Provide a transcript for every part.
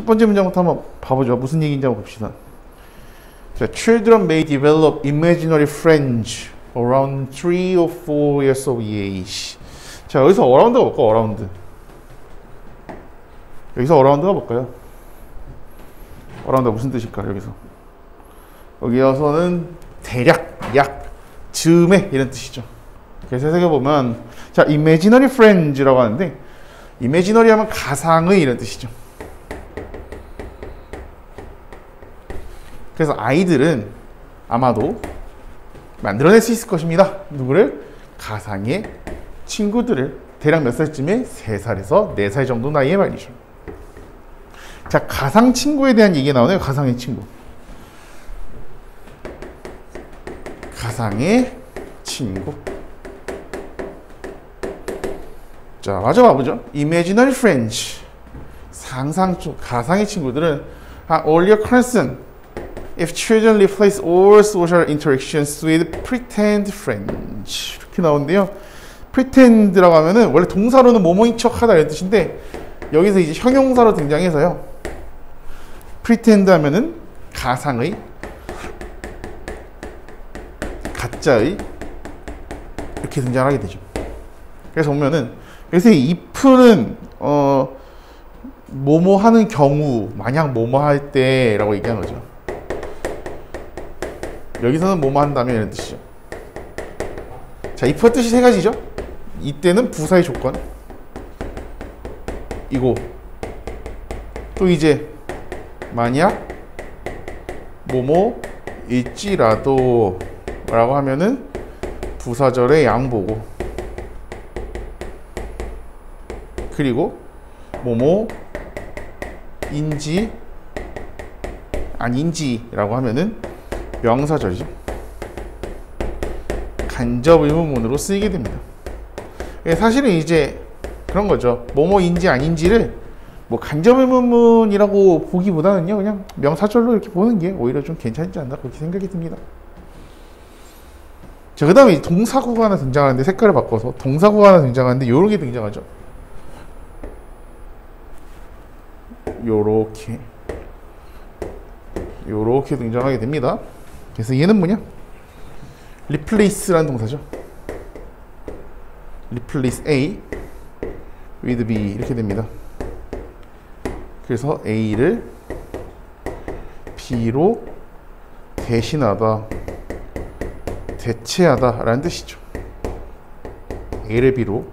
첫 번째 문장부터 한번 봐보죠. 무슨 얘기인지 한번 봅시다. 자, children may develop imaginary friends around 3 or 4 years of age. 자, 여기서 around가 볼까요? around. 여기서 around가 볼까요? around가 무슨 뜻일까? 여기서는 대략, 약, 즈음에 이런 뜻이죠. 그래서 해석해 보면, 자, imaginary friends라고 하는데, imaginary 하면 가상의 이런 뜻이죠. 그래서 아이들은 아마도 만들어낼 수 있을 것입니다. 누구를? 가상의 친구들을. 대략 몇 살쯤에? 3살에서 4살 정도 나이에 말이죠. 자, 가상 친구에 대한 얘기가 나오네요. 가상의 친구. 가상의 친구. 자, 마저 봐보죠. Imaginary friends. 상상 중 가상의 친구들은 earlier concern if children replace all social interactions with pretend friends. 이렇게 나오는데요. pretend라고 하면은 원래 동사로는 뭐뭐인 척하다 이런 뜻인데 여기서 이제 형용사로 등장해서요. pretend 하면은 가상의, 가짜의 이렇게 등장하게 되죠. 그래서 보면은 그래서 이 if는 뭐뭐 하는 경우, 만약 뭐뭐 할 때라고 얘기하는 거죠. 여기서는 뭐뭐 한다면 이런 뜻이죠. 자, if의 뜻이 3가지죠. 이때는 부사의 조건. 이고 또 이제 만약 뭐뭐 일지라도 라고 하면은 부사절의 양보고 그리고 뭐뭐인지 아닌지라고 하면은 명사절이죠. 간접 의문문으로 쓰이게 됩니다. 사실은 이제 그런 거죠. 뭐뭐인지 아닌지를 뭐 간접 의문문이라고 보기보다는요, 그냥 명사절로 이렇게 보는 게 오히려 좀 괜찮지 않나 그렇게 생각이 듭니다. 자, 그 다음에 동사구가 하나 등장하는데 색깔을 바꿔서 동사구가 하나 등장하는데 요런 게 등장하죠. 요렇게 등장하게 됩니다. 그래서 얘는 뭐냐? replace라는 동사죠. replace A with B 이렇게 됩니다. 그래서 A를 B로 대신하다, 대체하다 라는 뜻이죠. A를 B로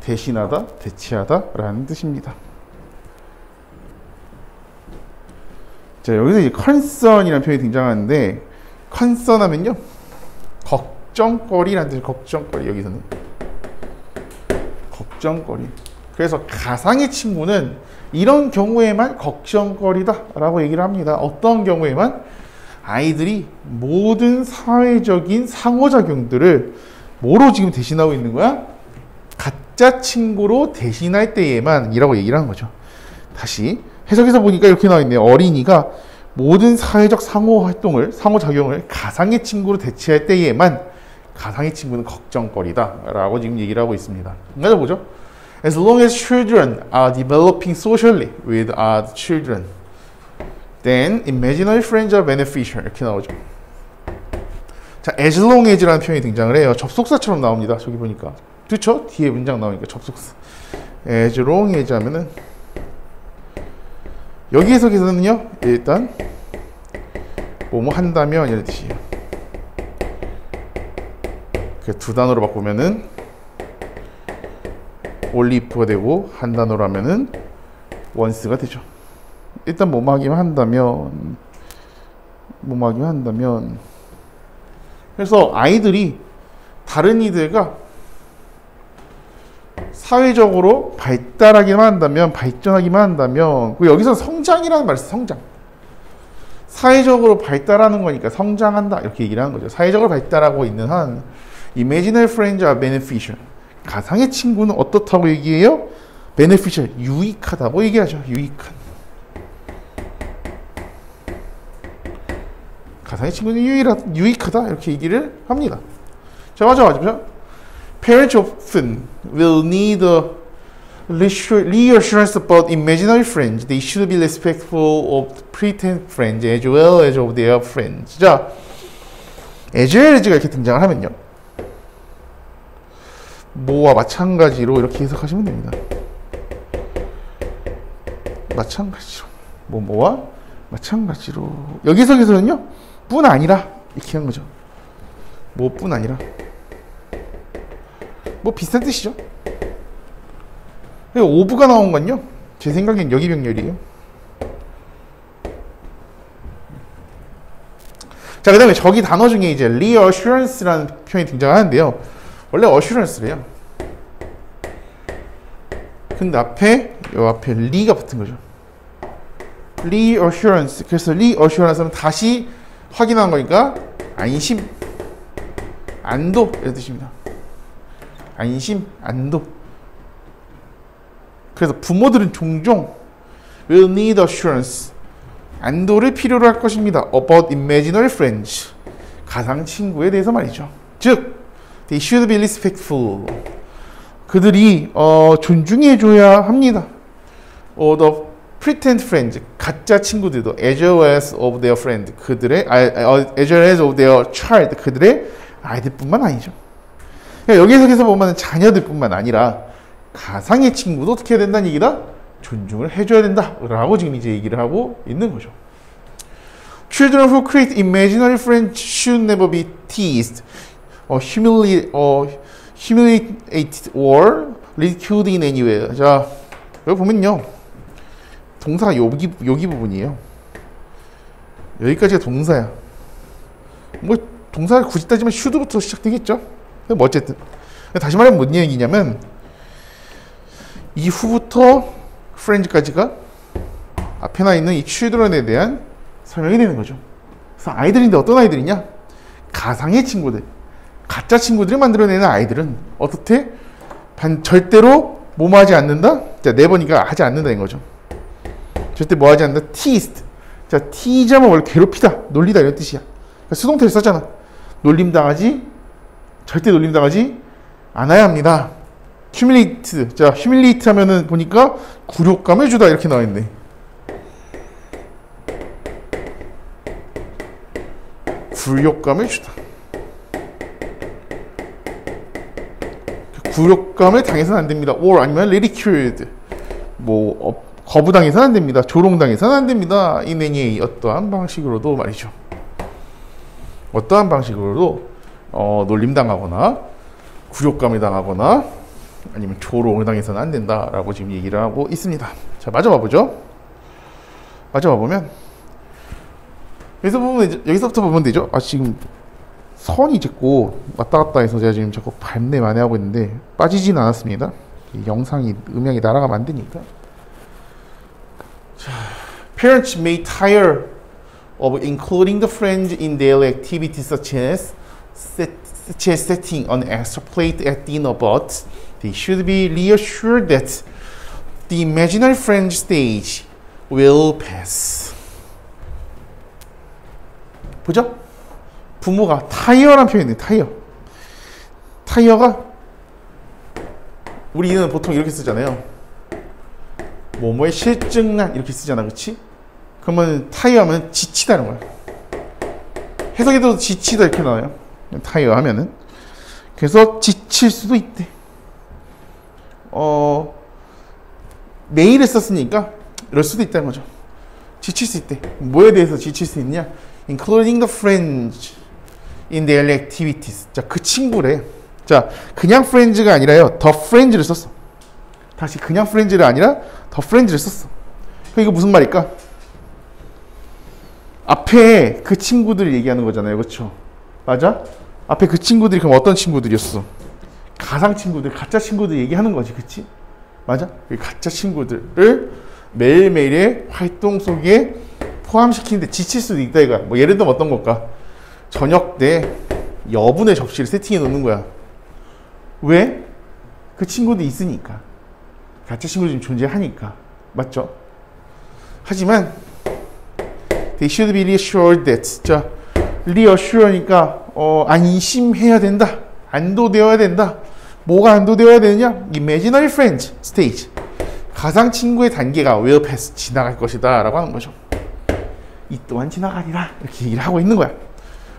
대신하다, 대체하다 라는 뜻입니다. 자, 여기서 이제 concern이라는 표현이 등장하는데 concern 하면요, 걱정거리라는 뜻이에요. 걱정거리. 여기서는 걱정거리. 그래서 가상의 친구는 이런 경우에만 걱정거리다 라고 얘기를 합니다. 어떤 경우에만? 아이들이 모든 사회적인 상호작용들을 뭐로 지금 대신하고 있는 거야? 가짜 친구로 대신할 때에만 이라고 얘기를 하는 거죠. 다시 해석해서 보니까 이렇게 나와 있네요. 어린이가 모든 사회적 상호활동을, 상호작용을 가상의 친구로 대체할 때에만 가상의 친구는 걱정거리다 라고 지금 얘기를 하고 있습니다. 맞아 보죠. As long as children are developing socially with other children, then imaginary friends are beneficial. 이렇게 나오죠. 자, as long as라는 표현이 등장을 해요. 접속사처럼 나옵니다. 저기 보니까. 그렇죠? 뒤에 문장 나오니까 접속사. as long as 하면은 여기 해석에서는요, 일단 뭐뭐 한다면 이런 뜻이에요. 그 두 단어로 바꾸면은 only if가 되고 한 단어로 하면은 once가 되죠. 일단 뭐뭐 하기만 한다면 그래서 아이들이 다른 이들과 사회적으로 발달하기만 한다면 여기서 성장이라는 말이 있어요. 성장. 사회적으로 발달하는 거니까 성장한다 이렇게 얘기를 하는 거죠. 사회적으로 발달하고 있는 한 imaginary friends are beneficial. 가상의 친구는 어떻다고 얘기해요? beneficial, 유익하다고 얘기하죠. 유익한. 가상의 친구는 유익하다 이렇게 얘기를 합니다. 자, 맞아. Parents often will need reassurance about imaginary friends. They should be respectful of pretend friends as well as of their friends. 자, as well as가 이렇게 등장을 하면요. 뭐와 마찬가지로 이렇게 해석하시면 됩니다. 마찬가지로. 뭐와 마찬가지로. 여기서는요, 뿐 아니라. 이렇게 한 거죠. 뭐 뿐 아니라. 뭐 비슷한 뜻이죠. 오브가 나온 건요, 제 생각엔 여기 병렬이에요. 자, 그 다음에 저기 단어 중에 이제 reassurance라는 표현이 등장하는데요. 원래 assurance래요. 근데 앞에 re가 붙은 거죠. reassurance. 그래서 reassurance는 다시 확인하는 거니까 안심, 안도 이런 뜻입니다. 안심, 안도. 그래서 부모들은 종종 will need assurance, 안도를 필요로 할 것입니다. about imaginary friends, 가상 친구에 대해서 말이죠. 즉, they should be respectful, 그들이 존중해줘야 합니다. the pretend friends, 가짜 친구들도 as well as of their friend, 그들의 as well as of their child, 그들의 아이들뿐만 아니죠. 그러니까 여기서 보면 자녀들뿐만 아니라 가상의 친구도 어떻게 해야 된다는 얘기다? 존중을 해줘야 된다 라고 지금 이제 얘기를 하고 있는 거죠. Children who create imaginary friends should never be teased, humiliated or ridiculed in any way. 자, 여기 보면요, 동사가 여기 부분이에요. 여기까지가 동사야. 뭐 동사를 굳이 따지면 should부터 시작되겠죠. 뭐 어쨌든 다시 말하면 뭔 얘기냐면 이후부터 friends까지가 앞에 나 있는 이 children에 대한 설명이 되는 거죠. 그래서 아이들인데 어떤 아이들이냐? 가상의 친구들, 가짜 친구들이 만들어내는 아이들은 어떻게? 절대로 뭐하지 않는다? 자, 네 번이니까 하지 않는다는 거죠. 절대 뭐하지 않는다? teased. 자, tease하면 원래 괴롭히다, 놀리다 이런 뜻이야. 그러니까 수동태를 썼잖아. 절대 놀림당하지 않아야 합니다. humiliate. 자, humiliate 하면은 보니까 굴욕감을 주다 이렇게 나와 있네. 굴욕감을 주다. 굴욕감을 당해서는 안 됩니다. or 아니면 ridiculed. 뭐 거부당해서는 안 됩니다. 조롱당해서는 안 됩니다. in any 어떠한 방식으로도 말이죠. 어떠한 방식으로도 놀림당하거나 굴욕감을 당하거나 아니면 조롱을 당해서는 안 된다라고 지금 얘기를 하고 있습니다. 자, 맞아봐 보죠. 맞아봐 보면 여기서부터 보면 되죠. 아, 지금 선이 자꾸 왔다 갔다 해서 제가 지금 자꾸 발내 만회하고 있는데 빠지진 않았습니다. 음향이 날아가면 안 되니까. 자, Parents may tire of including the friends in daily activities such as setting an extra plate at dinner, but they should be reassured that the imaginary friend stage will pass. 보죠? 부모가 타이어라는 표현이에요. 타이어가 우리는 보통 이렇게 쓰잖아요. 뭐뭐에 실증난 이렇게 쓰잖아, 그렇지? 그러면 타이어 하면 지치다는 거야. 해석에도 지치다 이렇게 나와요. 타이어 하면은. 그래서 지칠 수도 있대. 메일을 썼으니까 이럴 수도 있다는 거죠. 지칠 수 있대. 뭐에 대해서 지칠 수 있냐? Including the friends in daily activities. 자, 그 친구래. 자, 그냥 friends가 아니라요, the friends를 썼어. 다시 그냥 friends가 아니라 the friends를 썼어. 이거 무슨 말일까? 앞에 그 친구들 얘기하는 거잖아요, 그렇죠? 맞아? 앞에 그 친구들이 그럼 어떤 친구들이었어? 가상 친구들, 가짜 친구들 얘기하는 거지, 그치? 맞아? 그 가짜 친구들을 매일매일의 활동 속에 포함시키는데 지칠 수도 있다 이거야. 뭐 예를 들면 어떤 걸까? 저녁 때 여분의 접시를 세팅해 놓는 거야. 왜? 그 친구도 있으니까. 가짜 친구들이 존재하니까. 맞죠? 하지만 they should be reassured that. 자, reassure니까 안심해야 된다. 안도되어야 된다. 뭐가 안도되어야 되느냐? imaginary friends stage. 가상 친구의 단계가 will pass 지나갈 것이다 라고 하는 거죠. 이 또한 지나가리라 이렇게 얘기를 하고 있는 거야.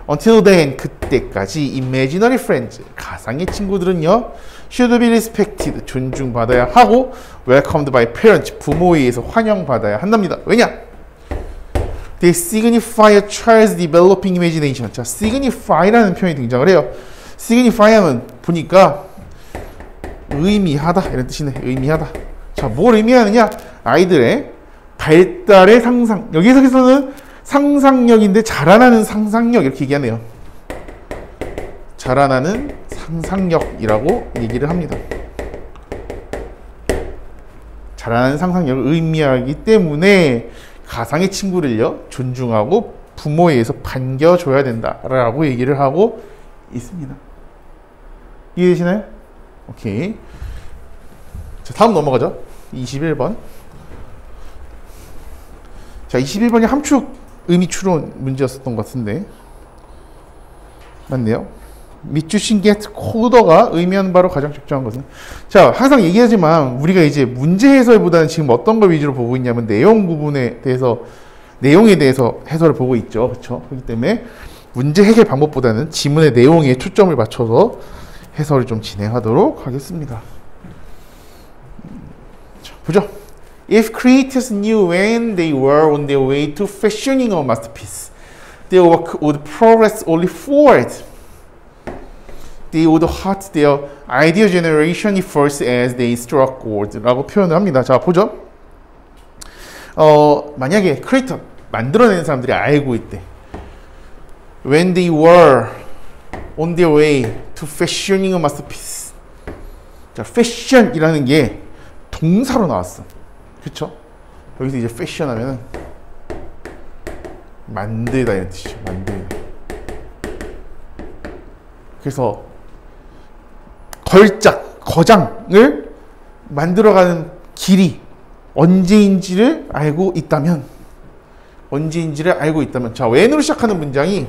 Until then 그때까지 imaginary friends 가상의 친구들은요 should be respected 존중받아야 하고 welcomed by parents 부모에 의해서 환영받아야 한답니다. 왜냐? They signify a child's developing imagination. 자, signify라는 표현이 등장을 해요. signify하면 보니까 의미하다 이런 뜻이네. 의미하다. 자, 뭘 의미하느냐? 아이들의 발달의 상상. 여기서는 상상력인데 자라나는 상상력 이렇게 얘기하네요. 자라나는 상상력이라고 얘기를 합니다. 자라나는 상상력을 의미하기 때문에 가상의 친구를요 존중하고 부모에 의해서 반겨줘야 된다라고 얘기를 하고 있습니다. 이해되시나요? 오케이. 자, 다음 넘어가죠. 21번. 자, 21번이 함축 의미 추론 문제였었던 것 같은데 맞네요. 밑주신 get 코더가 의미하는 바로 가장 적절한 것은 자 항상 얘기하지만 우리가 이제 문제 해설보다는 지금 어떤 걸 위주로 보고 있냐면 내용 부분에 대해서 내용에 대해서 해설을 보고 있죠. 그렇죠? 그렇기 때문에 문제 해결 방법보다는 지문의 내용에 초점을 맞춰서 해설을 좀 진행하도록 하겠습니다. 자, 보죠. If creators knew when they were on their way to fashioning a masterpiece, their work would progress only forward. They would halt their idea generation first as they struck gold 라고 표현을 합니다. 자, 보죠. 만약에 크리에이터, 만들어내는 사람들이 알고 있대. When they were on their way to fashioning a masterpiece. 자, fashion이라는 게 동사로 나왔어. 그쵸? 여기서 이제 패션 하면은 만들다 이런 뜻이죠. 만들다. 그래서 거장을 만들어가는 길이 언제인지를 알고 있다면 자, when으로 시작하는 문장이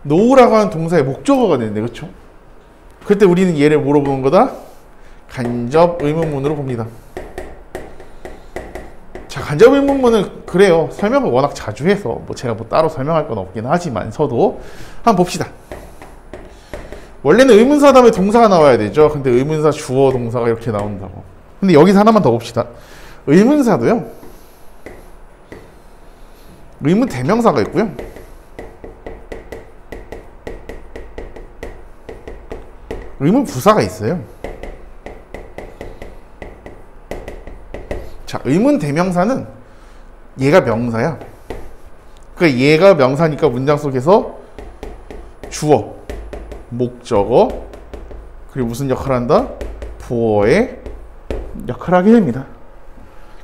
know라고 하는 동사의 목적어가 되는데 그렇죠? 그때 우리는 얘를 뭐로 보는 거다? 간접 의문문으로 봅니다. 자, 간접 의문문은 그래요. 설명을 워낙 자주 해서 제가 따로 설명할 건 없긴 하지만서도 한번 봅시다. 원래는 의문사 다음에 동사가 나와야 되죠. 근데 의문사 주어 동사가 이렇게 나온다고. 근데 여기서 하나만 더 봅시다. 의문사도요. 의문 대명사가 있고요. 의문 부사가 있어요. 자, 의문 대명사는 얘가 명사야. 그러니까 얘가 명사니까 문장 속에서 주어, 목적어, 그리고 무슨 역할을 한다? 보어의 역할을 하게 됩니다.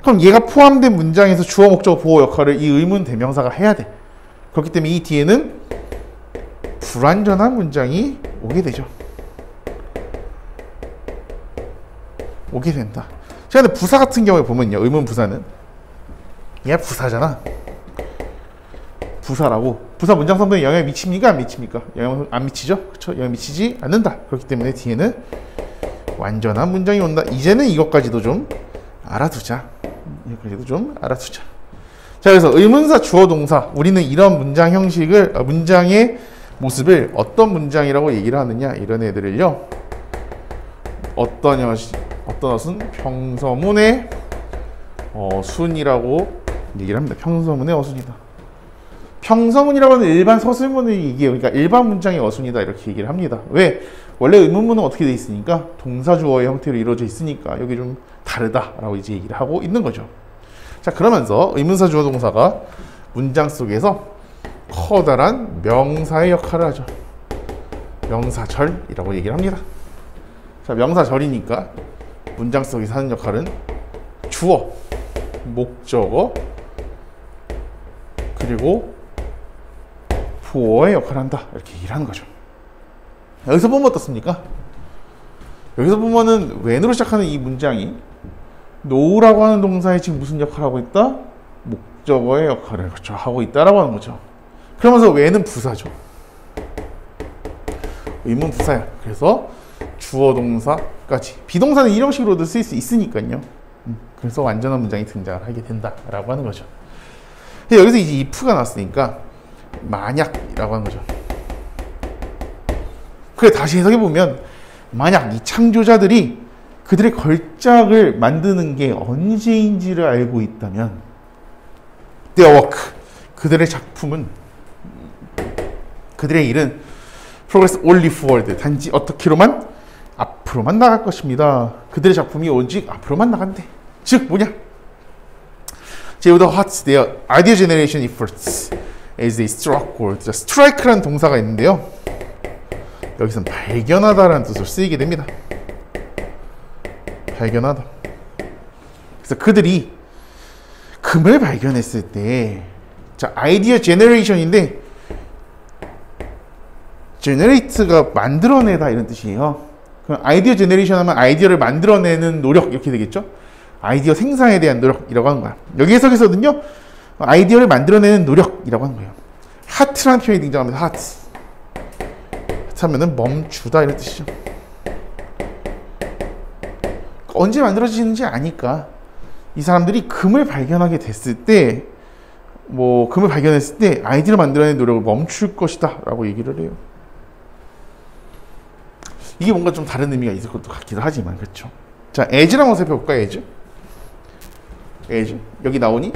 그럼 얘가 포함된 문장에서 주어, 목적어, 보어 역할을 이 의문 대명사가 해야 돼. 그렇기 때문에 이 뒤에는 불완전한 문장이 오게 되죠. 오게 된다. 자, 근데 부사 같은 경우에 보면요. 의문 부사는 얘가 부사잖아. 부사라고. 부사 문장 성분에 영향을 미칩니까? 안 미칩니까? 영향 안 미치죠? 그렇죠? 영향 미치지 않는다. 그렇기 때문에 뒤에는 완전한 문장이 온다. 이제는 이것까지도 좀 알아두자. 자, 그래서 의문사, 주어, 동사. 우리는 이런 문장 형식을, 문장의 모습을 어떤 문장이라고 얘기를 하느냐. 이런 애들을요. 어떤 것은 평서문의 어순이라고 얘기를 합니다. 평서문의 어순이다. 평서문이라고 하는 일반 서술문을 얘기해요. 그러니까 일반 문장의 어순이다 이렇게 얘기를 합니다. 왜? 원래 의문문은 어떻게 돼 있으니까 동사 주어의 형태로 이루어져 있으니까 여기 좀 다르다라고 이제 얘기를 하고 있는 거죠. 자, 그러면서 의문사 주어 동사가 문장 속에서 커다란 명사의 역할을 하죠. 명사절이라고 얘기를 합니다. 자, 명사절이니까 문장 속에서 하는 역할은 주어, 목적어, 그리고 보어의 역할을 한다. 이렇게 얘기를 하는 거죠. 여기서 보면 어떻습니까? 여기서 보면은 when으로 시작하는 이 문장이 know라고 하는 동사에 지금 무슨 역할을 하고 있다? 목적어의 역할을 하고 있다라고 하는 거죠. 그러면서 when은 부사죠. 의문 부사야. 그래서 주어 동사까지. 비동사는 이런 식으로도 쓸 수 있으니까요. 그래서 완전한 문장이 등장을 하게 된다라고 하는 거죠. 여기서 이제 if가 나왔으니까 만약이라고 하는 거죠. 그래, 다시 해석해 보면 만약 이 창조자들이 그들의 걸작을 만드는 게 언제인지를 알고 있다면 their work, 그들의 작품은, 그들의 일은 progress only forward, 단지 어떻게로만 앞으로만 나갈 것입니다. 그들의 작품이 오직 앞으로만 나간대. 즉 뭐냐? They would hot their idea generation efforts as they struck gold. 자, strike라는 동사가 있는데요. 여기서는 발견하다라는 뜻으로 쓰이게 됩니다. 발견하다. 그래서 그들이 금을 발견했을 때, 자, 아이디어 제너레이션인데 generate가 만들어내다 이런 뜻이에요. 그럼 아이디어 제너레이션 하면 아이디어를 만들어내는 노력 이렇게 되겠죠? 아이디어 생산에 대한 노력이라고 하는 거야. 여기 해석에서는요, 아이디어를 만들어내는 노력이라고 하는 거예요. 하트라는 표현이 등장합니다. 하트. 하트 하면은 멈추다 이런 뜻이죠. 언제 만들어지는지 아니까 이 사람들이 금을 발견하게 됐을 때, 금을 발견했을 때 아이디어를 만들어내는 노력을 멈출 것이다 라고 얘기를 해요. 이게 뭔가 좀 다른 의미가 있을 것도 같기도 하지만, 그렇죠? 자, as를 한번 살펴볼까요? as. 여기 나오니?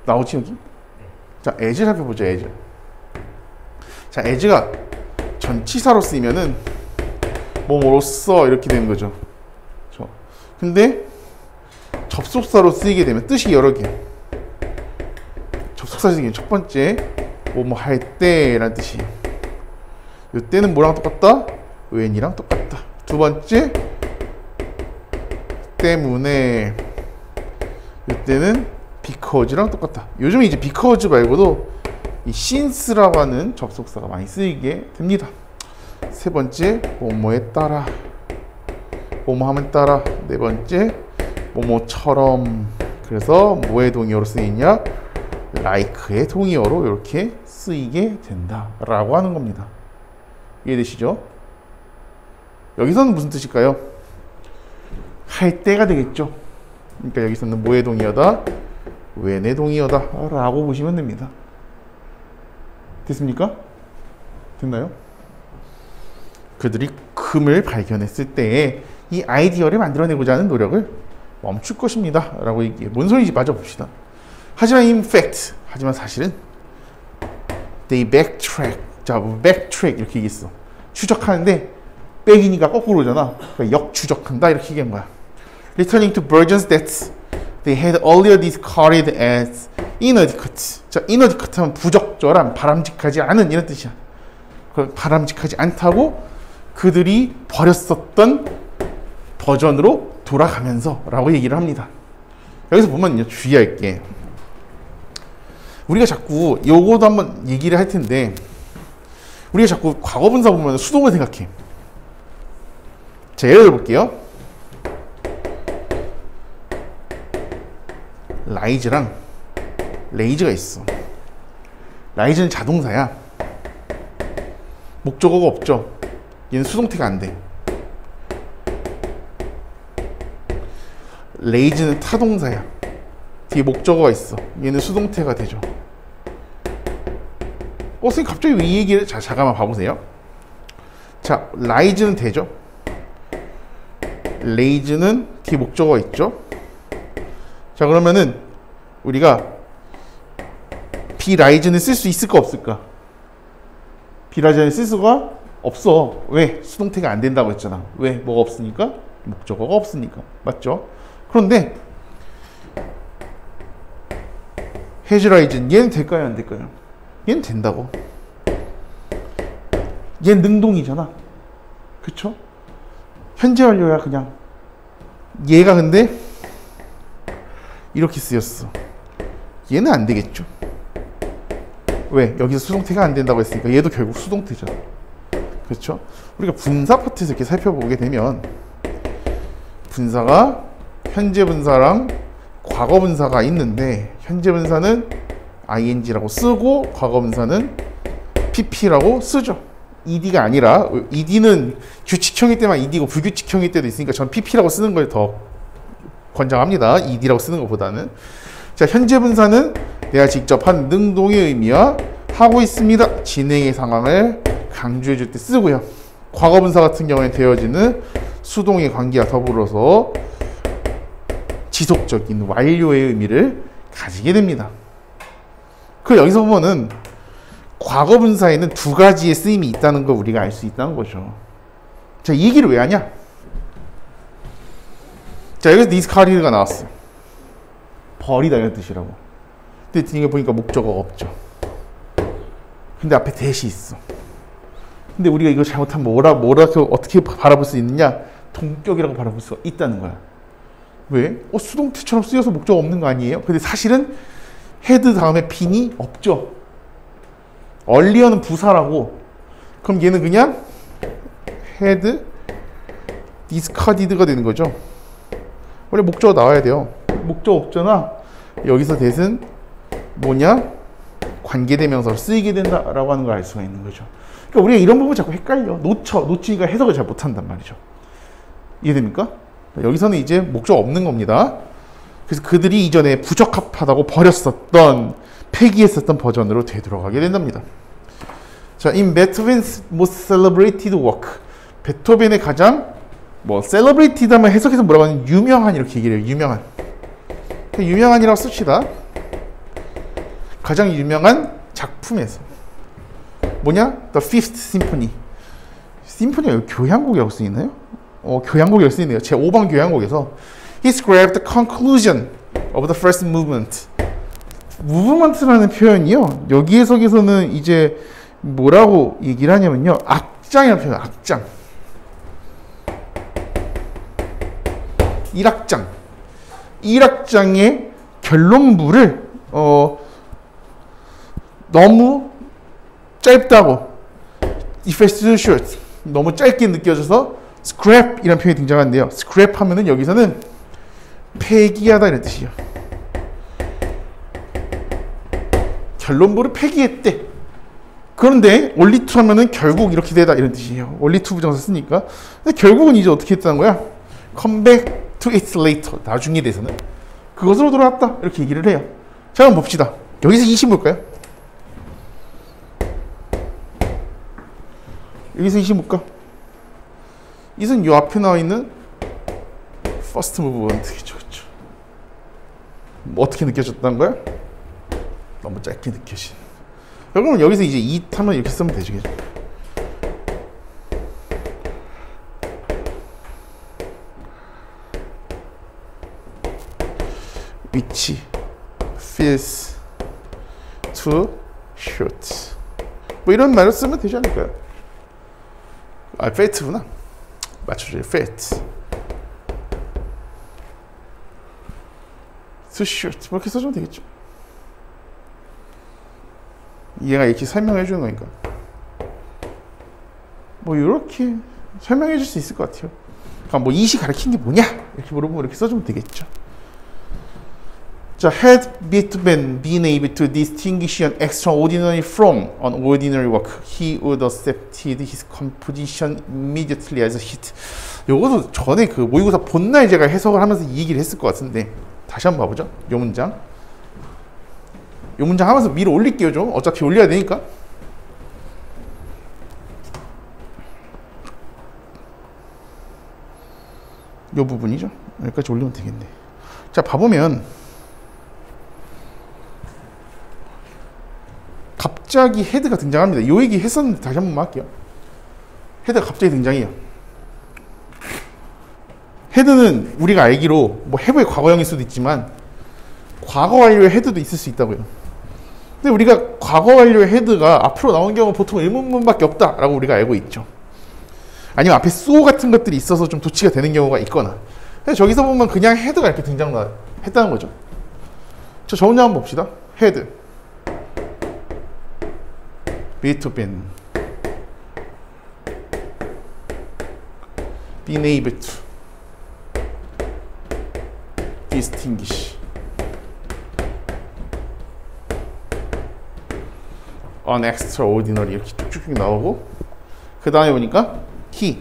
나오지 여기? 자, as를 살펴보죠. as. 자, as가 전치사로 쓰이면은 뭐로써 이렇게 되는 거죠. 그렇죠? 근데 접속사로 쓰이게 되면 뜻이 여러 개. 접속사 중에 첫 번째 뭐뭐 할 때라는 뜻이에요. 이때는 뭐랑 똑같다? when이랑 똑같다. 두 번째 때문에, 이때는 because랑 똑같다. 요즘에 이제 because 말고도 이 since라고 하는 접속사가 많이 쓰이게 됩니다. 세 번째 뭐뭐에 따라, 뭐뭐 하면 따라. 네 번째 뭐뭐처럼. 그래서 뭐의 동의어로 쓰이냐? like의 동의어로 이렇게 쓰이게 된다라고 하는 겁니다. 이해되시죠? 여기서는 무슨 뜻일까요? 할 때가 되겠죠. 그러니까 여기서는 뭐의 동의어다? when의 동의어다 라고 보시면 됩니다. 됐습니까? 됐나요? 그들이 금을 발견했을 때에 이 아이디어를 만들어내고자 하는 노력을 멈출 것입니다 라고 얘기해요. 뭔 소리인지 맞아봅시다. 하지만 in fact, 하지만 사실은 they backtrack. 자, backtrack 이렇게 얘기했어. 추적하는데 back이니까 거꾸로잖아. 그러니까 역추적한다 이렇게 얘기한 거야. Returning to versions that they had earlier discarded as inadequate. 자, inadequate 하면 부적절한, 바람직하지 않은 이런 뜻이야. 바람직하지 않다고 그들이 버렸었던 버전으로 돌아가면서 라고 얘기를 합니다. 여기서 보면요, 주의할 게, 우리가 자꾸 요거도 한번 얘기를 할 텐데, 우리가 자꾸 과거분사 보면 수동을 생각해. 자, 예를 들어볼게요. 라이즈랑 레이즈가 있어. 라이즈는 자동사야. 목적어가 없죠. 얘는 수동태가 안 돼. 레이즈는 타동사야. 뒤에 목적어가 있어. 얘는 수동태가 되죠. 선생님 갑자기 왜 이 얘기를, 자, 잠깐만 봐보세요. 자, 라이즈는 되죠. 레이즈는 뒤에 목적어가 있죠. 자, 그러면은 우리가 비라이즈는 쓸 수 있을까 없을까? 비라이즈는 쓸 수가 없어. 왜? 수동태가 안 된다고 했잖아. 왜? 뭐가 없으니까? 목적어가 없으니까. 맞죠? 그런데 해즈라이즈는 얘는 될까요? 안 될까요? 얘는 된다고. 얘는 능동이잖아. 그쵸? 현재 완료야 그냥. 얘가 근데 이렇게 쓰였어. 얘는 안 되겠죠. 왜? 여기서 수동태가 안 된다고 했으니까 얘도 결국 수동태잖아. 그렇죠? 우리가 분사 파트에서 이렇게 살펴보게 되면 분사가 현재 분사랑 과거 분사가 있는데, 현재 분사는 ing라고 쓰고 과거 분사는 pp라고 쓰죠. ED가 아니라 ED는 규칙형일 때만 ED고 불규칙형일 때도 있으니까 전 PP라고 쓰는 걸 더 권장합니다. ED라고 쓰는 것보다는. 자, 현재 분사는 내가 직접 한 능동의 의미와 하고 있습니다. 진행의 상황을 강조해 줄 때 쓰고요. 과거 분사 같은 경우에 되어지는 수동의 관계와 더불어서 지속적인 완료의 의미를 가지게 됩니다. 그 여기서 보면은 과거 분사에는 두 가지의 쓰임이 있다는 걸 우리가 알 수 있다는 거죠. 자, 이 얘기를 왜 하냐? 자, 여기서 discard가 나왔어요. 버리다 이런 뜻이라고. 근데 뒤에 보니까 목적어가 없죠. 근데 앞에 대시 있어. 근데 우리가 이거 잘못하면 어떻게 바라볼 수 있느냐? 동격이라고 바라볼 수가 있다는 거야. 왜? 수동태처럼 쓰여서 목적 없는 거 아니에요? 근데 사실은 헤드 다음에 빈이 없죠. 얼리어는 부사라고. 그럼 얘는 그냥 헤드 디스카디드가 되는 거죠. 원래 목적어 나와야 돼요. 목적 없잖아. 여기서 대신 뭐냐? 관계대명사로 쓰이게 된다라고 하는 걸 알 수가 있는 거죠. 그러니까 우리가 이런 부분 자꾸 헷갈려. 놓치니까 해석을 잘 못한단 말이죠. 이해됩니까? 여기서는 이제 목적 없는 겁니다. 그래서 그들이 이전에 부적합하다고 버렸었던, 폐기했었던 버전으로 되돌아가게 된답니다. 자, in Beethoven's most celebrated work. 베토벤의 가장 celebrated 하면 해석해서 뭐라고 하냐면 유명한 이렇게 얘기를 해요. 유명한. 유명한이라고 씁시다. 가장 유명한 작품에서. 뭐냐? The Fifth Symphony. 심포니가 교향곡이라고 쓰이나요? 교향곡이라고 쓰이네요. 제 5번 교향곡에서 He described the conclusion of the first movement. 무브먼트라는 표현이요. 여기 해석에서는 이제 뭐라고 얘기를 하냐면요. 악장이라는 표현, 악장. 1악장. 1악장의 결론부를 너무 짧다고 If it's too short. 너무 짧게 느껴져서 scrap 이라는 표현이 등장하는데요. scrap 하면은 여기서는 폐기하다 이런 뜻이에요. 결론부를 폐기했대. 그런데 only to 하면은 결국 이렇게 되다 이런 뜻이에요. only to 부정사 쓰니까. 근데 결국은 이제 어떻게 했다는 거야? come back to it later. 나중에 대해서는 그것으로 돌아왔다. 이렇게 얘기를 해요. 자, 한번 봅시다. 여기서 이시 볼까요? 여기서 이시 볼까? 이것은 이 앞에 나와 있는 first movement겠죠. 그렇죠? 어떻게 느껴졌다는 거야? 너무 짧게 느껴진. 그러면 여기서 이제 it 하면 이렇게 쓰면 되죠. which feels too short. 뭐 이런 말을 쓰면 되지 않을까요? 아, felt구나. 맞춰줘요. felt. too short. 뭐 이렇게 써주면 되겠죠. 얘가 이렇게 설명해 주는 거니까. 뭐 이렇게 설명해 줄 수 있을 것 같아요. 그러니까 뭐 이시 가르친 게 뭐냐? 이렇게 물어보면 이렇게 써주면 되겠죠. 자, had Beethoven been able to distinguish an extraordinary from an ordinary work, he would accepted his composition immediately as a hit. 요것도 전에 그 모의고사 본날 제가 해석을 하면서 이 얘기를 했을 것 같은데 다시 한번 봐보죠. 요 문장. 요 문장 하면서 위로 올릴게요. 좀 어차피 올려야 되니까. 요 부분이죠. 여기까지 올리면 되겠네. 자, 봐보면 갑자기 헤드가 등장합니다. 요 얘기 했었는데 다시 한 번만 할게요. 헤드가 갑자기 등장해요. 헤드는 우리가 알기로 뭐 have의 과거형일 수도 있지만 과거 완료의 헤드도 있을 수 있다고요. 근데 우리가 과거 완료의 헤드가 앞으로 나온 경우 보통 의문문밖에 없다라고 우리가 알고 있죠. 아니면 앞에 so 같은 것들이 있어서 좀 도치가 되는 경우가 있거나. 근데 저기서 보면 그냥 헤드가 이렇게 등장했다는 거죠. 저 문장 한번 봅시다. 헤드. Beethoven been able to distinguish an extraordinary 이렇게 쭉쭉 나오고 그 다음에 보니까 he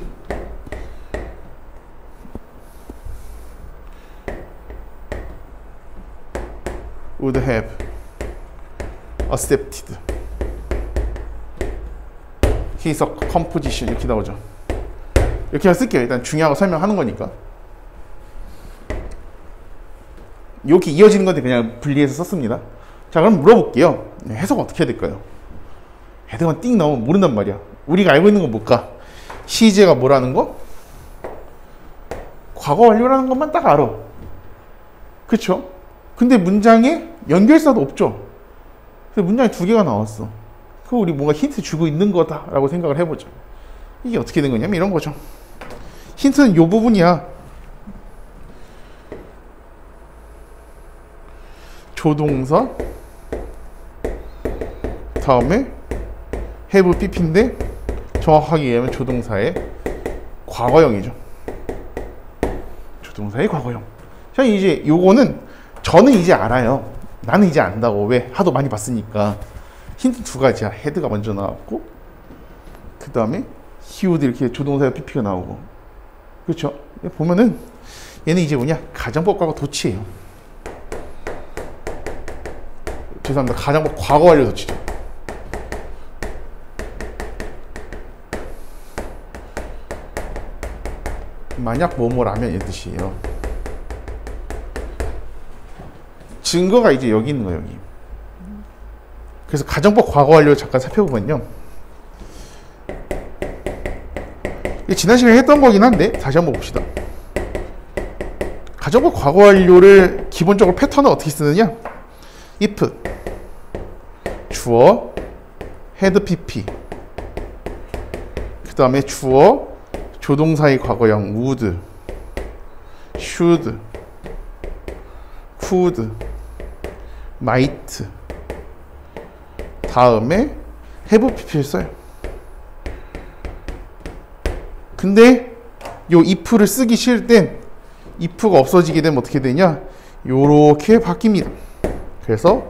would have accepted his composition 이렇게 나오죠. 이렇게 쓸게요. 일단 중요한 거 설명하는 거니까. 이렇게 이어지는 건데 그냥 분리해서 썼습니다. 자, 그럼 물어볼게요. 해석 어떻게 해야 될까요? 헤드만 띵 나오면 모른단 말이야. 우리가 알고 있는 건 뭘까? 시제가 뭐라는 거? 과거 완료라는 것만 딱 알아. 그쵸? 근데 문장에 연결사도 없죠. 근데 문장이 두 개가 나왔어. 그거 우리 뭔가 힌트 주고 있는 거다라고 생각을 해보죠. 이게 어떻게 된 거냐면 이런 거죠. 힌트는 요 부분이야. 조동사 다음에 have pp인데 정확하게 얘기하면 조동사의 과거형이죠. 조동사의 과거형. 자, 이제 요거는 저는 이제 알아요. 나는 이제 안다고. 왜? 하도 많이 봤으니까. 힌트 두 가지야. 헤드가 먼저 나왔고 그 다음에 히우드 이렇게 조동사의 pp가 나오고. 그렇죠? 보면은 얘는 이제 뭐냐? 가정법과 도치예요. 죄송합니다. 가정법 과거 완료 도치죠. 만약 뭐뭐라면 이 뜻이에요. 증거가 이제 여기 있는 거예요. 여기. 그래서 가정법 과거 완료 잠깐 살펴보면요. 지난 시간에 했던 거긴 한데 다시 한번 봅시다. 가정법 과거 완료를 기본적으로 패턴은 어떻게 쓰느냐? if 주어 had pp 그 다음에 주어 조동사의 과거형 would, should, could, might 다음에 have pp를 써요. 근데 요 if를 쓰기 싫을 땐 if가 없어지게 되면 어떻게 되냐? 요렇게 바뀝니다. 그래서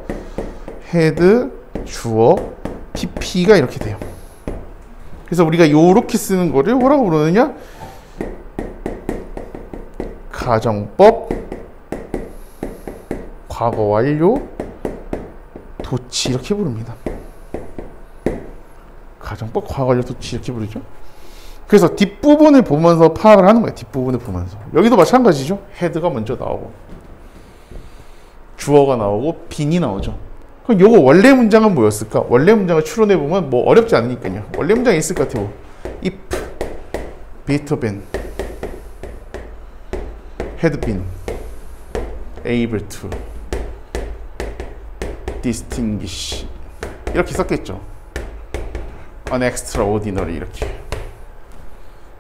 had 주어 pp가 이렇게 돼요. 그래서 우리가 요렇게 쓰는 거를 뭐라고 부르느냐? 가정법 과거 완료 도치 이렇게 부릅니다. 가정법 과거 완료 도치 이렇게 부르죠. 그래서 뒷부분을 보면서 파악을 하는 거예요. 뒷부분을 보면서. 여기도 마찬가지죠. 헤드가 먼저 나오고 주어가 나오고 빈이 나오죠. 그럼 요거 원래 문장은 뭐였을까? 원래 문장을 추론해 보면 뭐 어렵지 않으니까요. 원래 문장이 있을 것 같아요. If Beethoven had been able to distinguish 이렇게 썼겠죠. An extraordinary 이렇게.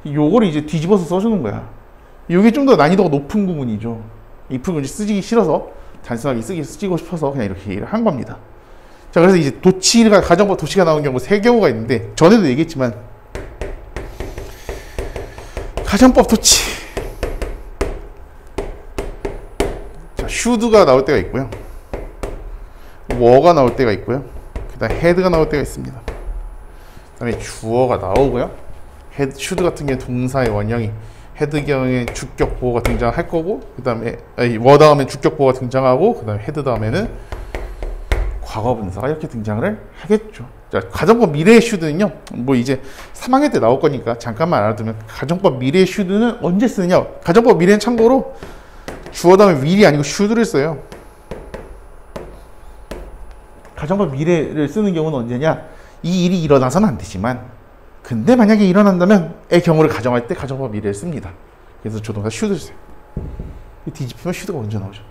요거를 이제 뒤집어서 써주는 거야. 요게 좀 더 난이도가 높은 부분이죠. if를 쓰기 싫어서 단순하게 쓰고 싶어서 그냥 이렇게 얘기를 한 겁니다. 자, 그래서 이제 도치가, 가정법 도치가 나오는 경우 세 경우가 있는데, 전에도 얘기했지만, 가정법 도치. 자, should가 나올 때가 있고요. were가 나올 때가 있고요. 그 다음에 had가 나올 때가 있습니다. 그 다음에 주어가 나오고요. should 같은 경우는 동사의 원형이 헤드 경우에 주격 보호가 등장할 거고, 그 다음에 were 다음에 주격 보호가 등장하고, 그 다음에 had 다음에는 과거 분사가 이렇게 등장을 하겠죠. 자, 가정법 미래의 should는요, 뭐 이제 3학년 때 나올 거니까 잠깐만 알아두면, 가정법 미래의 should는 언제 쓰느냐? 가정법 미래는 참고로 주어 다음에 will이 아니고 should를 써요. 가정법 미래를 쓰는 경우는 언제냐? 이 일이 일어나서는 안 되지만, 근데 만약에 일어난다면 의 경우를 가정할 때 가정법 미래를 씁니다. 그래서 조동사 should를 써요. 뒤집히면 should가 먼저 나오죠.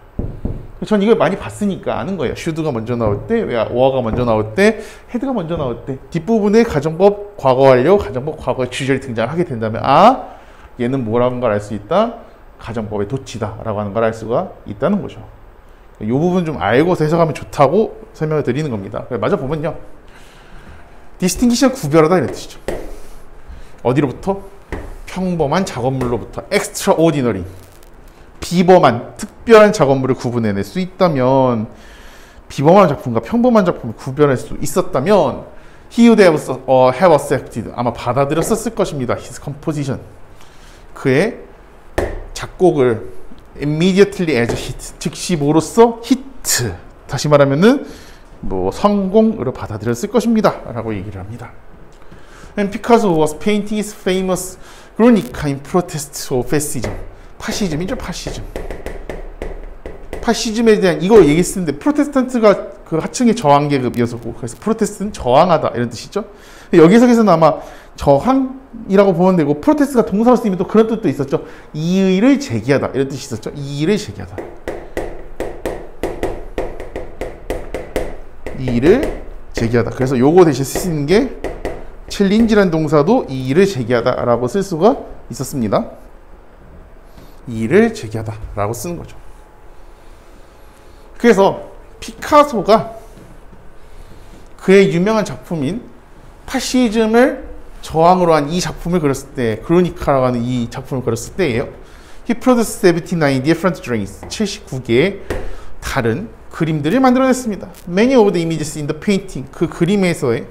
전 이걸 많이 봤으니까 아는 거예요. should가 먼저 나올 때, were가 먼저 나올 때, had가 먼저 나올 때, 뒷부분에 가정법 과거 완료, 가정법 과거의 주절이 등장하게 된다면, 아, 얘는 뭐라는 걸 알 수 있다? 가정법의 도치다라고 하는 걸 알 수가 있다는 거죠. 이 부분 좀 알고서 해석하면 좋다고 설명을 드리는 겁니다. 맞아 보면요, distinguish는 구별하다 이런 뜻이죠. 어디로부터? 평범한 작업물로부터. extraordinary, 비범한, 특별한 작업물을 구분해낼 수 있다면, 비범한 작품과 평범한 작품을 구별할 수 있었다면 He would have accepted. 아마 받아들였었을 것입니다. His composition. 그의 작곡을 immediately as a hit. 즉시 뭐로써? 히트. 다시 말하면은 뭐 성공으로 받아들였을 것입니다. 라고 얘기를 합니다. And Picasso was painting his famous Guernica in protest of fascism. 파시즘이죠, 파시즘. 파시즘에 대한 이거 얘기했는데 프로테스탄트가 그 하층의 저항 계급이었고 그래서 프로테스트는 저항하다 이런 뜻이죠. 여기 해석에서는 아마 저항이라고 보면 되고 프로테스트가 동사로 쓰이면 또 그런 뜻도 있었죠. 이의를 제기하다 이런 뜻이 있었죠. 이의를 제기하다. 이의를 제기하다. 그래서 요거 대신 쓰시는 게 챌린지라는 동사도 이의를 제기하다라고 쓸 수가 있었습니다. 이의를 제기하다라고 쓰는 거죠. 그래서 피카소가 그의 유명한 작품인 파시즘을 저항으로 한 이 작품을 그렸을 때, 그로니카라고 하는 이 작품을 그렸을 때예요. He produced 79 different drawings, 79개의 다른 그림들을 만들어냈습니다. Many of the images in the painting, 그 그림에서의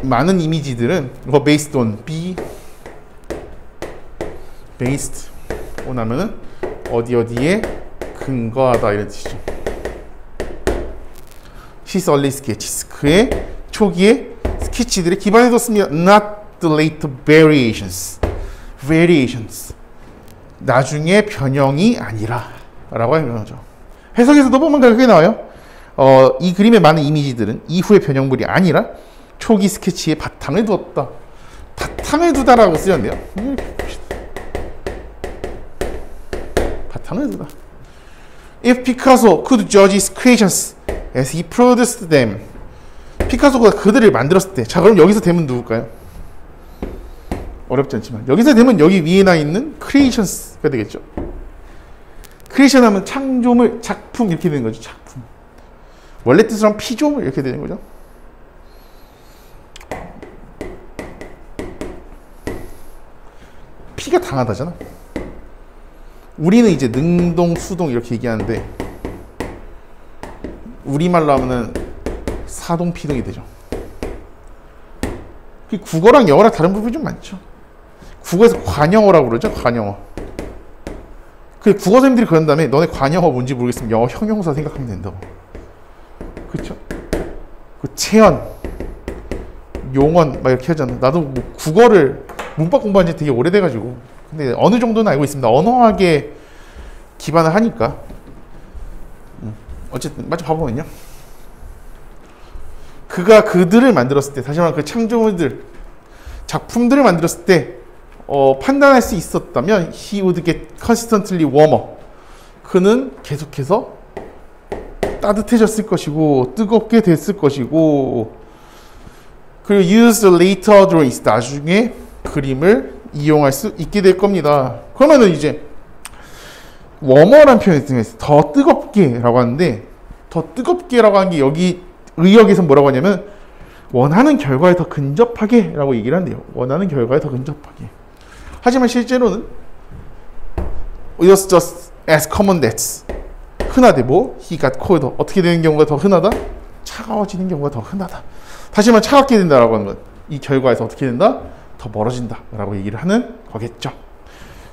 많은 이미지들은 based on, based on 하면은 어디에 근거하다 이런 뜻이죠. His early sketches, 그의 초기의 스케치들에 기반해뒀습니다. Not the later variations. 나중에 변형이 아니라 라고 하는 거죠. 해석에서도 보면 그렇게 나와요. 이 그림의 많은 이미지들은 이후의 변형물이 아니라 초기 스케치에 바탕을 두었다. 바탕을 두다라고 쓰였네요. 바탕을 두다. If Picasso could judge his creations as he produced them. 피카소가 그들을 만들었을 때, 자 그럼 여기서 되면 누굴까요? 어렵지 않지만 여기서 되면 여기 위에 나 있는 creations가 되겠죠. 크리에이션 하면 창조물, 작품 이렇게 되는 거죠. 작품. 원래 뜻으로 하면 피조물 이렇게 되는 거죠. 피가 당하다잖아. 우리는 이제 능동, 수동 이렇게 얘기하는데 우리말로 하면은 사동, 피동이 되죠. 국어랑 영어랑 다른 부분이 좀 많죠. 국어에서 관영어라고 그러죠. 관영어. 그 국어 선생님들이 그런 다음에 너네 관영어 뭔지 모르겠으면 영어 형용사 생각하면 된다고. 그렇죠? 그 체언, 용언 막 이렇게 하잖아. 나도 뭐 국어를 문법 공부한 지 되게 오래돼가지고 근데 어느 정도는 알고 있습니다. 언어학에 기반을 하니까. 어쨌든 마저 봐보면요. 그가 그들을 만들었을 때, 다시 말하면 그 창조물들, 작품들을 만들었을 때 판단할 수 있었다면 he would get consistently warmer. 그는 계속해서 따뜻해졌을 것이고 뜨겁게 됐을 것이고 그리고 use the later drawings. 나중에 그림을 이용할 수 있게 될 겁니다. 그러면은 이제 warmer라는 표현이 등장했어요. 더 뜨겁게 라고 하는데 더 뜨겁게 라고 하는 게 여기 의역에서 뭐라고 하냐면 원하는 결과에 더 근접하게 라고 얘기를 한대요. 원하는 결과에 더 근접하게. 하지만 실제로는 it was just as common that 흔하대 뭐 he got colder. 어떻게 되는 경우가 더 흔하다? 차가워지는 경우가 더 흔하다. 다시 말하면 차갑게 된다라고 하는 건 이 결과에서 어떻게 된다? 더 멀어진다 라고 얘기를 하는 거겠죠.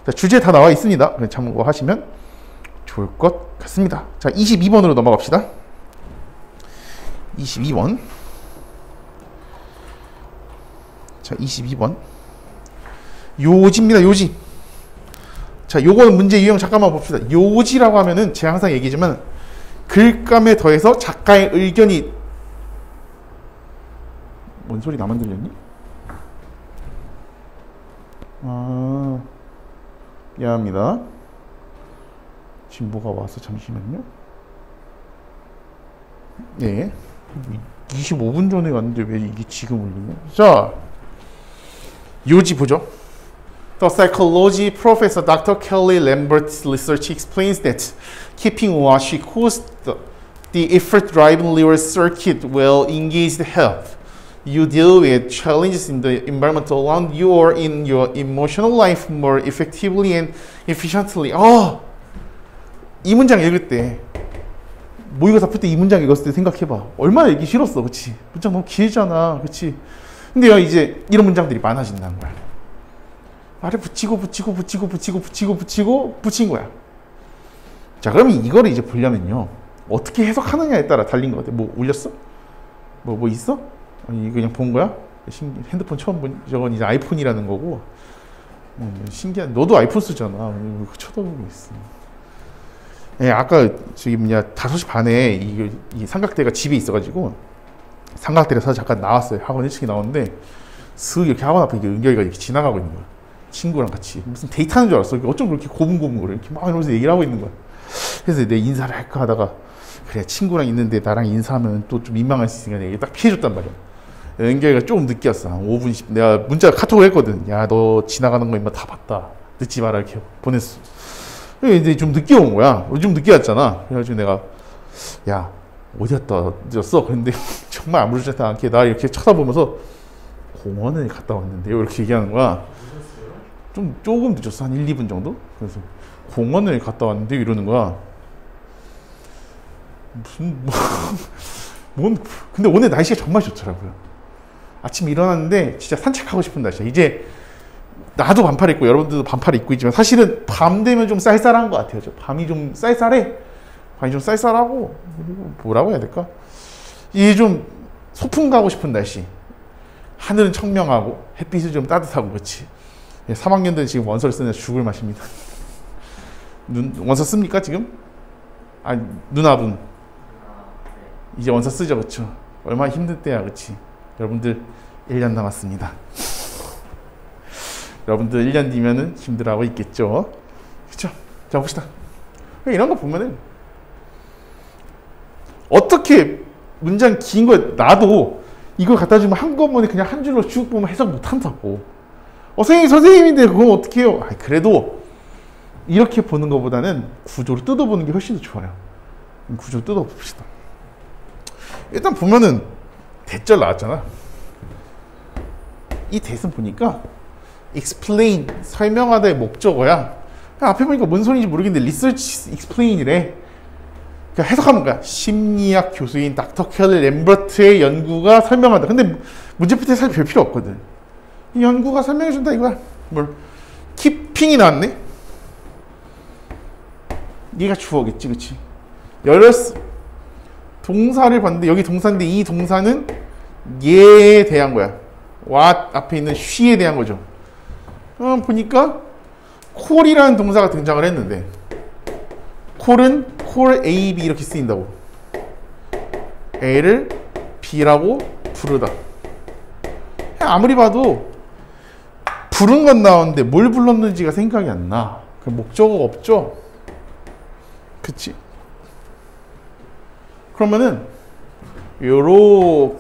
자, 주제 다 나와 있습니다. 참고하시면 좋을 것 같습니다. 자, 22번으로 넘어갑시다. 22번. 자, 22번. 요지입니다. 요지. 자, 요거는 문제 유형 잠깐만 봅시다. 요지라고 하면은 제가 항상 얘기지만 글감에 더해서 작가의 의견이 뭔 소리 나만 들렸니? 미안합니다. 지금 뭐가 와서 잠시만요. 네. 25분 전에 왔는데 왜 이게 지금 울리냐? 자, 요지 보죠. The psychology professor Dr. Kelly Lambert's research explains that keeping what she calls the effort-driven neural circuit well engaged help you deal with challenges in the environment around you or in your emotional life more effectively and efficiently. 이 문장 읽을 때 모의고사 풀 때 이 문장 읽었을 때 생각해봐. 얼마나 읽기 싫었어, 그치? 문장 너무 길잖아, 그치? 근데 이제 이런 문장들이 많아진다는 거야. 말을 붙이고 붙인 거야. 자, 그러면 이거를 이제 보려면요, 어떻게 해석하느냐에 따라 달린 것 같아. 뭐 올렸어? 뭐 있어? 아니, 이거 그냥 본 거야? 핸드폰 처음 본 저건 이제 아이폰이라는 거고. 신기한. 너도 아이폰 쓰잖아. 쳐다보고 있어. 예, 아까 저기 5시 반에 이 삼각대가 집에 있어가지고 삼각대를 사서 잠깐 나왔어요. 학원 일찍 나왔는데 슥 이렇게 학원 앞에 은결이가 이렇게 지나가고 있는 거야. 친구랑 같이 무슨 데이트하는 줄 알았어. 어쩜 그렇게 고분고분거려. 이렇게 막 이러면서 얘기를 하고 있는 거야. 그래서 내 인사를 할까 하다가 그래, 친구랑 있는데 나랑 인사하면 또 좀 민망할 수 있으니까 얘기 딱 피해줬단 말이야. 은결이가 조금 늦게 왔어. 한 5분, 10분. 내가 문자 카톡을 했거든. 야, 너 지나가는 거 임마 다 봤다. 늦지 마라 이렇게 보냈어. 이제 좀 늦게 온 거야. 좀 늦게 왔잖아. 그래가지고 내가 야, 어디 갔다 늦었어? 그런데 정말 아무렇지 않게 나 이렇게 쳐다보면서 공원을 갔다 왔는데요. 이렇게 얘기하는 거야. 조금 늦었어. 한 1, 2분 정도? 그래서 공원을 갔다 왔는데 이러는 거야. 근데 오늘 날씨가 정말 좋더라고요. 아침 일어났는데 진짜 산책하고 싶은 날씨야. 이제 나도 반팔 입고 여러분들도 반팔 입고 있지만 사실은 밤 되면 좀 쌀쌀한 것 같아요. 밤이 좀 쌀쌀해. 밤이 좀 쌀쌀하고, 그리고 뭐라고 해야 될까? 이게 좀 소풍 가고 싶은 날씨. 하늘은 청명하고 햇빛이 좀 따뜻하고. 그렇지. 3학년들은 지금 원서를 쓰는 죽을 맛입니다. 원서 씁니까 지금? 아니, 누나분 이제 원서 쓰죠. 그렇죠? 얼마나 힘들 때야. 그렇지? 여러분들 1년 남았습니다. 여러분들 1년 뒤면은 힘들어하고 있겠죠. 그렇죠? 자, 봅시다. 이런 거 보면은 어떻게 문장 긴 거, 나도 이걸 갖다 주면 한꺼번에 그냥 한 줄로 쭉 보면 해석 못 한다고. 선생님인데 그건 어떻게 해요? 그래도 이렇게 보는 것보다는 구조를 뜯어보는 게 훨씬 더 좋아요. 구조를 뜯어봅시다. 일단 보면은 대절 나왔잖아. 이 대선 보니까 explain, 설명하다의 목적어야. 앞에 보니까 뭔 소리인지 모르겠는데 research explain이래. 그러니까 해석하는 거야. 심리학 교수인 닥터 켈리 램버트의 연구가 설명한다. 근데 문제풀이에 사실 별 필요 없거든. 이 연구가 설명해준다 이거야. 뭘? keeping이 나왔네. 얘가 주어겠지, 그치? 열었어. 동사를 봤는데 여기 동사인데 이 동사는 얘에 대한 거야. what 앞에 있는 she에 대한 거죠. 보니까 call이라는 동사가 등장을 했는데 call은 call A, B 이렇게 쓰인다고. A를 B라고 부르다. 아무리 봐도 부른 건 나오는데 뭘 불렀는지가 생각이 안 나. 그 목적어가 없죠? 그치? 그러면은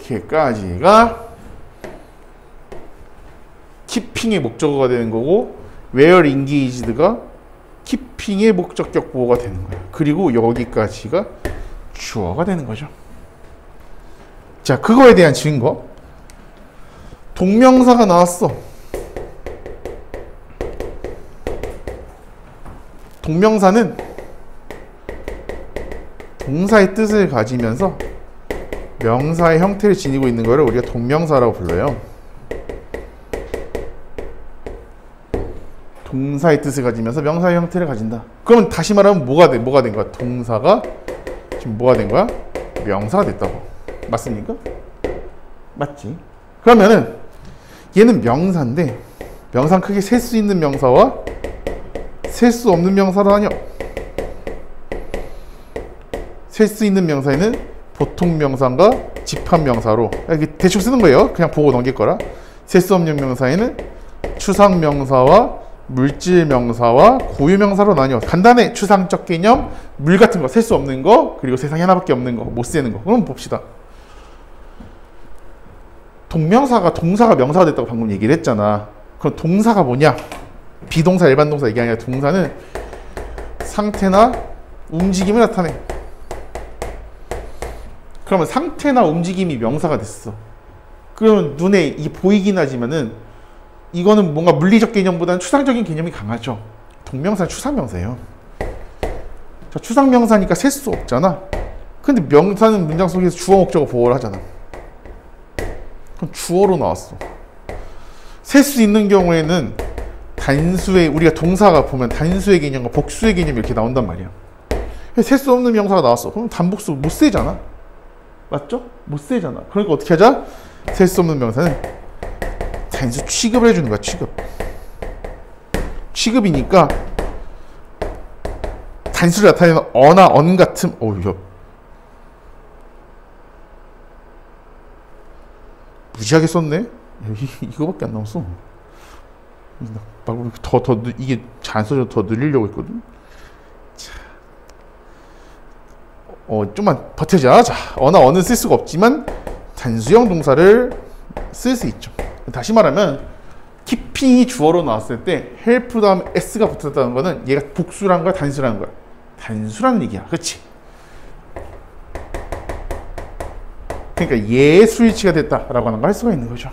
요렇게까지가 keeping의 목적어가 되는 거고 where engaged가 keeping의 목적격 보호가 되는 거예요. 그리고 여기까지가 주어가 되는 거죠. 자, 그거에 대한 증거. 동명사가 나왔어. 동명사는 동사의 뜻을 가지면서 명사의 형태를 지니고 있는 것을 우리가 동명사라고 불러요. 동사의 뜻을 가지면서 명사의 형태를 가진다. 그러면 다시 말하면 뭐가 된 거야? 동사가 지금 뭐가 된 거야? 명사가 됐다고. 맞습니까? 맞지? 그러면은 얘는 명사인데 명사는 크게 셀 수 있는 명사와 셀 수 없는 명사로 나뉘어. 셀 수 있는 명사에는 보통 명사과 집합 명사로 이렇게 대충 쓰는 거예요. 그냥 보고 넘길 거라. 셀 수 없는 명사에는 추상 명사와 물질 명사와 고유 명사로 나뉘어. 간단해. 추상적 개념, 물 같은 거, 셀 수 없는 거, 그리고 세상에 하나밖에 없는 거, 못 세는 거. 그럼 봅시다. 동명사가 동사가 명사가 됐다고 방금 얘기를 했잖아. 그럼 동사가 뭐냐? 비동사, 일반 동사 얘기 아니라 동사는 상태나 움직임을 나타내. 그러면 상태나 움직임이 명사가 됐어. 그러면 눈에 이 보이긴 하지만은 이거는 뭔가 물리적 개념보다는 추상적인 개념이 강하죠. 동명사는 추상명사예요. 자, 추상명사니까 셀 수 없잖아. 근데 명사는 문장 속에서 주어 목적어 보호를 하잖아. 그럼 주어로 나왔어. 셀 수 있는 경우에는 단수의, 우리가 동사가 보면 단수의 개념과 복수의 개념이 이렇게 나온단 말이야. 셀 수 없는 명사가 나왔어. 그럼 단복수 못 세잖아. 맞죠? 못 세잖아. 그러니까 어떻게 하자? 셀 수 없는 명사는 단수 취급을 해주는 거야. 취급이니까 단수를 나타내는 어나 언 같은, 무지하게 썼네? 이거밖에 안 나왔어. 이게 잘 안 써져. 더 늘리려고 했거든. 자, 좀만 버텨자. 자, 어나 언은 쓸 수가 없지만 단수형 동사를 쓸 수 있죠. 다시 말하면 keeping이 주어로 나왔을 때 help 다음에 s가 붙었다는 거는 얘가 복수라는 거야, 단수라는 거야? 단수라는 얘기야. 그렇지? 그러니까 얘의 스위치가 됐다라고 하는 걸 할 수가 있는 거죠.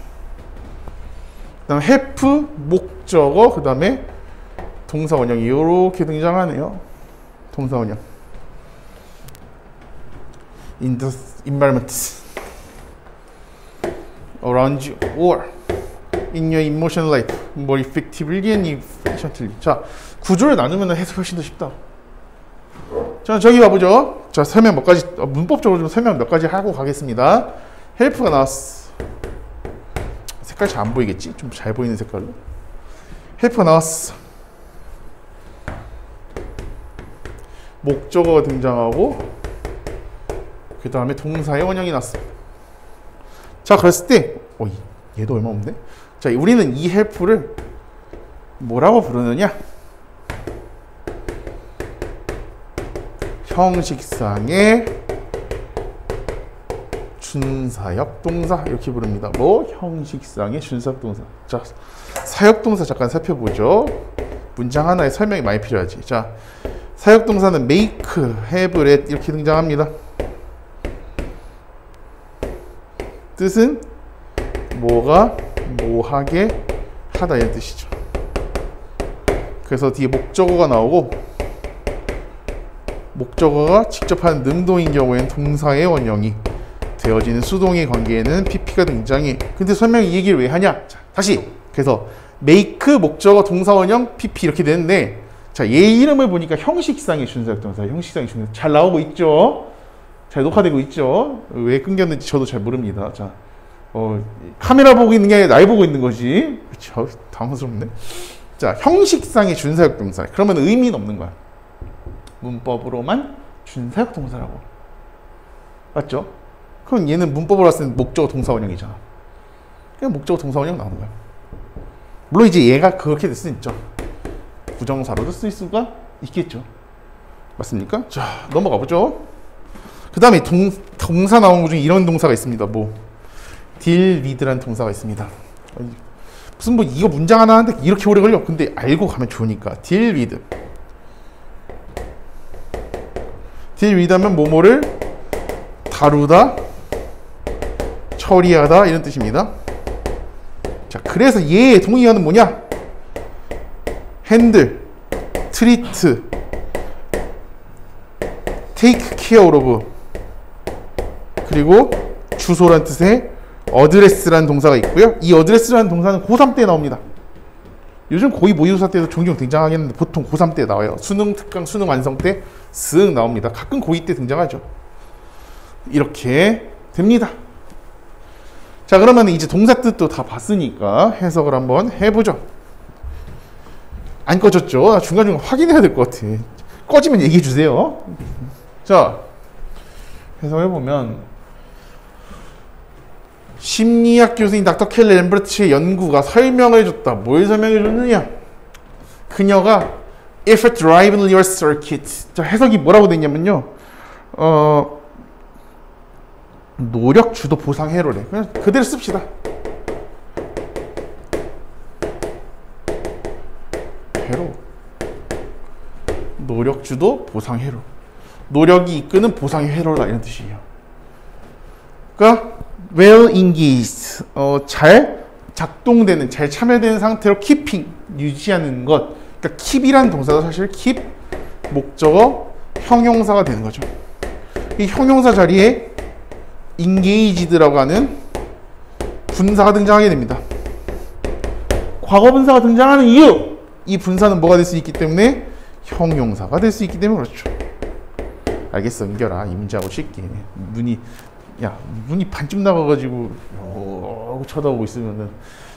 그 다음에 help, 목적어, 그 다음에 동사 원형이 이렇게 등장하네요. 동사 원형. In the environment around you or in your emotional life more effectively and efficiently. 자, 구조를 나누면 해석이 훨씬 더 쉽다. 자, 저기 봐보죠. 자, 설명 몇 가지, 문법적으로 좀 설명 몇 가지 하고 가겠습니다. help가 나왔어. 색깔 잘 안 보이겠지? 좀 잘 보이는 색깔로. help가 나왔어. 목적어가 등장하고 그 다음에 동사의 원형이 났어. 자, 그랬을 때 얘도 얼마 없네. 자, 우리는 이 help를 뭐라고 부르느냐? 형식상의 준사역 동사 이렇게 부릅니다. 형식상의 준사역 동사. 자, 사역 동사 잠깐 살펴보죠. 문장 하나에 설명이 많이 필요하지. 자, 사역 동사는 make, have, let 이렇게 등장합니다. 뜻은 뭐가 뭐하게 하다 이런 뜻이죠. 그래서 뒤에 목적어가 나오고 목적어가 직접 하는 능동인 경우에는 동사의 원형이 되어지는 수동의 관계에는 pp가 등장해. 근데 설명이 이 얘기를 왜 하냐? 자, 다시. 그래서 make, 목적어, 동사 원형, pp 이렇게 되는데 자, 얘 이름을 보니까 형식상의 준사역 동사, 형식상의 준사역 잘 나오고 있죠? 잘 녹화되고 있죠? 왜 끊겼는지 저도 잘 모릅니다. 자, 카메라 보고 있는 게 아니라 날 보고 있는 거지. 그쵸? 당황스럽네. 자, 형식상의 준사역 동사. 그러면 의미는 없는 거야. 문법으로만 준사역 동사라고. 맞죠? 그럼 얘는 문법으로 봤을 때 목적어 동사 원형이잖아. 그냥 목적어 동사 원형 나오는 거야. 물론 이제 얘가 그렇게 될 수 있죠. 부정사로도 쓸 수가 있겠죠. 맞습니까? 자, 넘어가 보죠. 그 다음에 동사 나온 것 중에 이런 동사가 있습니다. deal with라는 동사가 있습니다. 무슨 이거 문장 하나 하는데 이렇게 오래 걸려. 근데 알고 가면 좋으니까. deal with. deal with 하면 뭐뭐를 다루다, 처리하다 이런 뜻입니다. 자, 그래서 얘의 동의어는 뭐냐? handle, treat, take care of 그리고 주소란 뜻의 address라는 동사가 있고요. 이 address라는 동사는 고3 때 나옵니다. 요즘 고의 모의고사 때도 종종 등장하겠는데 보통 고3 때 나와요. 수능 특강, 수능 완성 때 쓱 나옵니다. 가끔 고2 때 등장하죠. 이렇게 됩니다. 자, 그러면 이제 동사 뜻도 다 봤으니까 해석을 한번 해보죠. 안 꺼졌죠? 중간중간 확인해야 될 것 같아. 꺼지면 얘기해 주세요. 자, 해석해보면 심리학 교수인 닥터 켈리 램버트의 연구가 설명을 해줬다. 뭘 설명해 줬느냐? 그녀가 effort driven your circuit. 자, 해석이 뭐라고 됐냐면요. 노력 주도 보상 회로래. 그냥 그대로 씁시다. 회로. 노력 주도 보상 회로. 노력이 이끄는 보상의 회로다 이런 뜻이에요. 그러니까 well engaged, 잘 작동되는, 잘 참여되는 상태로 keeping, 유지하는 것. 그러니까 keep이라는 동사도 사실 keep, 목적어, 형용사가 되는 거죠. 이 형용사 자리에 engaged라고 하는 분사가 등장하게 됩니다. 과거 분사가 등장하는 이유! 이 분사는 뭐가 될 수 있기 때문에 형용사가 될 수 있기 때문에 그렇죠. 알겠어, 은결아. 이 문제하고 쉽게. 눈이 반쯤 나가가지고 쳐다보고 있으면은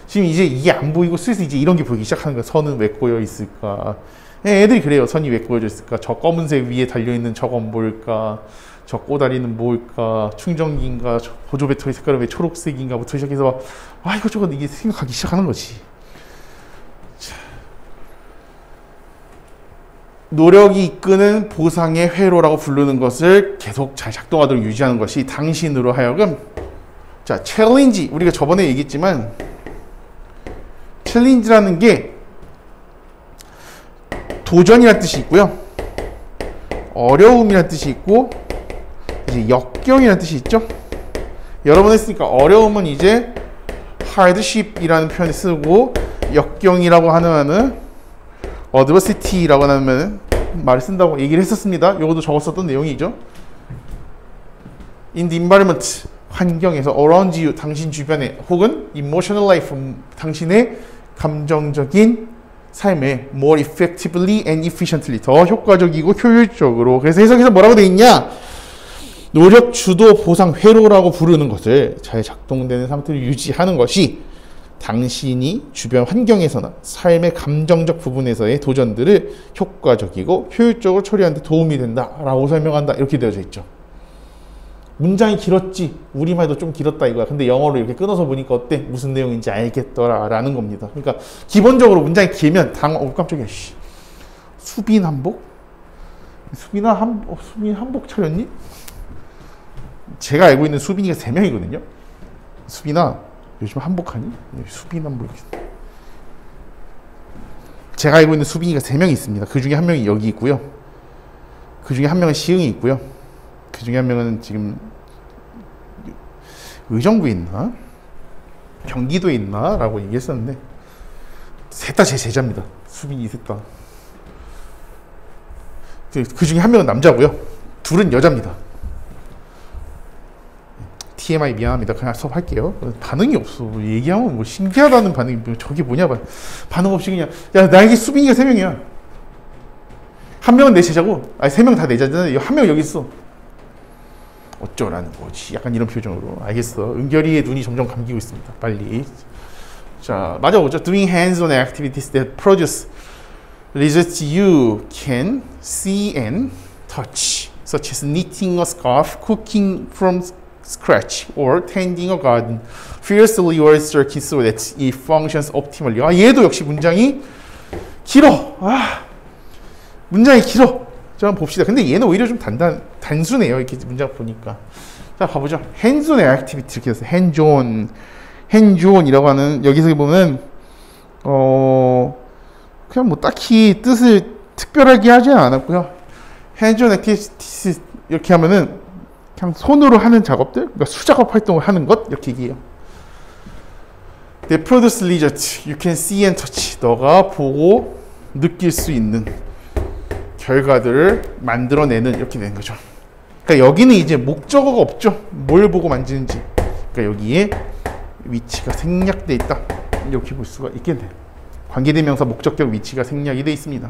지금 이제 이게 안 보이고 슬슬 이제 이런 게 보이기 시작하는 거야. 선은 왜 꼬여 있을까? 애들이 그래요. 선이 왜 꼬여져 있을까? 저 검은색 위에 달려있는 저건 뭘까? 저 꼬다리는 뭘까? 충전기인가? 저 보조 배터리 색깔은 왜 초록색인가?부터 시작해서 이것저것 이게 생각하기 시작하는 거지. 자. 노력이 이끄는 보상의 회로라고 부르는 것을 계속 잘 작동하도록 유지하는 것이 당신으로 하여금, 자, 챌린지, 우리가 저번에 얘기했지만 챌린지라는 게 도전이라는 뜻이 있고요, 어려움이라는 뜻이 있고, 이제 역경이라는 뜻이 있죠. 여러 번 했으니까 어려움은 이제 hardship이라는 표현을 쓰고, 역경이라고 하는 adversity라고 하는 말을 쓴다고 얘기를 했었습니다. 이것도 적었었던 내용이죠. In the environment, 환경에서, around you, 당신 주변에, 혹은 emotional life, 당신의 감정적인 삶에 more effectively and efficiently, 더 효과적이고 효율적으로. 그래서 해석에서 뭐라고 돼 있냐? 노력 주도 보상 회로라고 부르는 것을 잘 작동되는 상태를 유지하는 것이 당신이 주변 환경에서나 삶의 감정적 부분에서의 도전들을 효과적이고 효율적으로 처리하는 데 도움이 된다라고 설명한다. 이렇게 되어져 있죠. 문장이 길었지, 우리말도 좀 길었다 이거야. 근데 영어로 이렇게 끊어서 보니까 어때? 무슨 내용인지 알겠더라 라는 겁니다. 그러니까 기본적으로 문장이 길면 깜짝이야. 수빈 한복? 수빈 한복 차렸니? 제가 알고 있는 수빈이가 3명이거든요. 수빈아, 요즘 한복하니? 수빈 한복. 제가 알고 있는 수빈이가 3명이 있습니다. 그 중에 한 명이 여기 있고요. 그 중에 한 명은 시흥이 있고요. 그 중에 한 명은 지금 의정부에 있나? 경기도에 있나? 라고 얘기했었는데, 셋 다 제 제자입니다. 수빈이 셋 다. 그 중에 한 명은 남자고요. 둘은 여자입니다. TMI 미안합니다. 그냥 수업할게요. 반응이 없어. 얘기하면 뭐 신기하다는 반응이, 저게 뭐냐, 반응 없이 그냥, 야, 나에게 수빈이가 3명이야. 한 명은 내 제자고, 3명 다 내 제자인데 한 명 여기 있어. 어쩌라는 거지? 약간 이런 표정으로. 알겠어. 은결이의 눈이 점점 감기고 있습니다. 빨리. 자, 맞아보죠. Doing hands-on activities that produce results you can see and touch, such as knitting a scarf, cooking from scratch, or tending a garden. Fiercely or circuit so that it functions optimally. 얘도 역시 문장이 길어. 문장이 길어. 자, 한번 봅시다. 근데 얘는 오히려 좀 단순해요. 이렇게 문장 보니까. 자, 봐보죠. hands-on activity 이렇게 해서 hands-on이라고 하는, 여기서 보면 그냥 뭐 딱히 뜻을 특별하게 하지 않았고요. hands-on activities 이렇게 하면은 그냥 손으로 하는 작업들, 그러니까 수작업 활동을 하는 것, 이렇게 얘기해요. They produce results you can see and touch. 너가 보고 느낄 수 있는 결과들을 만들어내는, 이렇게 되는 거죠. 그러니까 여기는 이제 목적어가 없죠. 뭘 보고 만지는지. 그러니까 여기에 위치가 생략되어 있다. 이렇게 볼 수가 있겠네요. 관계대명사 목적격 위치가 생략이 되어 있습니다.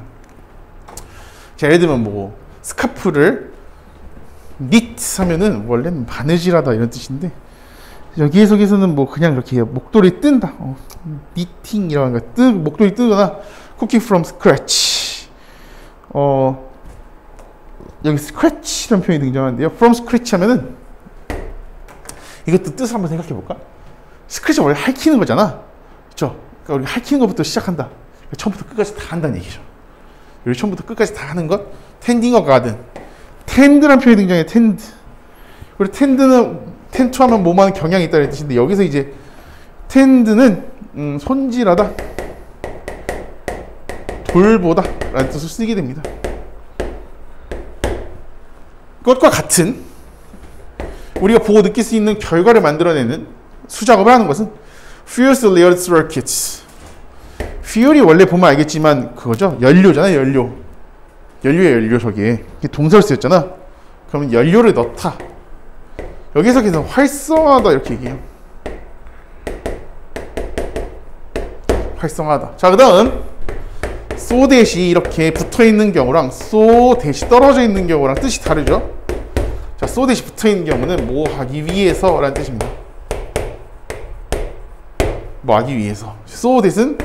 자, 예를 들면 뭐 스카프를 knit 하면은 원래는 바느질하다 이런 뜻인데, 여기 해석에서는 뭐 그냥 이렇게 목도리 뜬다. knitting이라는 거, 목도리 뜨거나 cooking from scratch. 여기 scratch라는 표현이 등장하는데요. from scratch 하면은 이것도 뜻을 한번 생각해 볼까? scratch가 원래 핥히는 거잖아. 그렇죠? 그러니까 우리가 핥히는 것부터 시작한다. 그러니까 처음부터 끝까지 다 한다는 얘기죠. 여기 처음부터 끝까지 다 하는 것. tending a garden. tend라는 표현이 등장해. tend. 그리고 tend는 tend to 하면 뭐만 경향이 있다는 뜻인데, 여기서 이제 tend는 손질하다, 돌보다 라는 뜻을 쓰게 됩니다. 그것과 같은, 우리가 보고 느낄 수 있는 결과를 만들어내는 수작업을 하는 것은 fuels layered circuits. fuel이 원래 보면 알겠지만 그거죠. 연료잖아요. 연료에 연료. 저게 동사를 쓰였잖아. 그러면 연료를 넣다. 여기서 계속 활성화하다 이렇게 얘기해요. 활성화하다. 자, 그 다음 so 대시 이렇게 붙어있는 경우랑 so 대시 떨어져 있는 경우랑 뜻이 다르죠. 자, so 대시 붙어있는 경우는 뭐 하기 위해서 라는 뜻입니다. 뭐 하기 위해서. so that은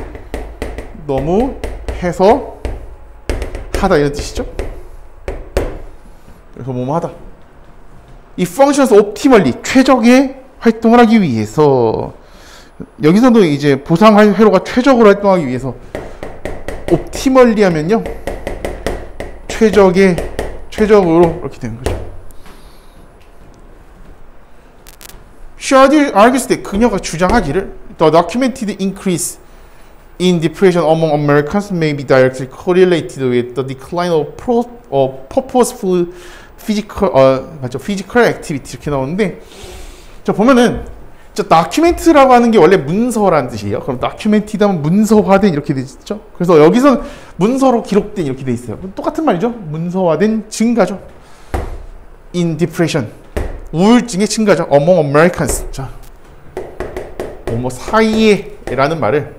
너무 해서 하다 이런 뜻이죠. 그래서 뭐뭐 하다. 이 functions optimally 최적의 활동을 하기 위해서. 여기서도 이제 보상 회로가 최적으로 활동하기 위해서 optimally 하면요 최적으로 이렇게 되는 거죠. She argues that 그녀가 주장하기를 the documented increase in depression among Americans may be directly correlated with the decline of purposeful physical activity 이렇게 나오는데, 자 보면은 자 document라고 하는 게 원래 문서라는 뜻이에요. 그럼 documented 하면 문서화된 이렇게 되죠. 그래서 여기서 문서로 기록된 이렇게 돼 있어요. 똑같은 말이죠. 문서화된 증가죠. In depression 우울증의 증가죠. Among Americans 자 뭐 사이에라는 말을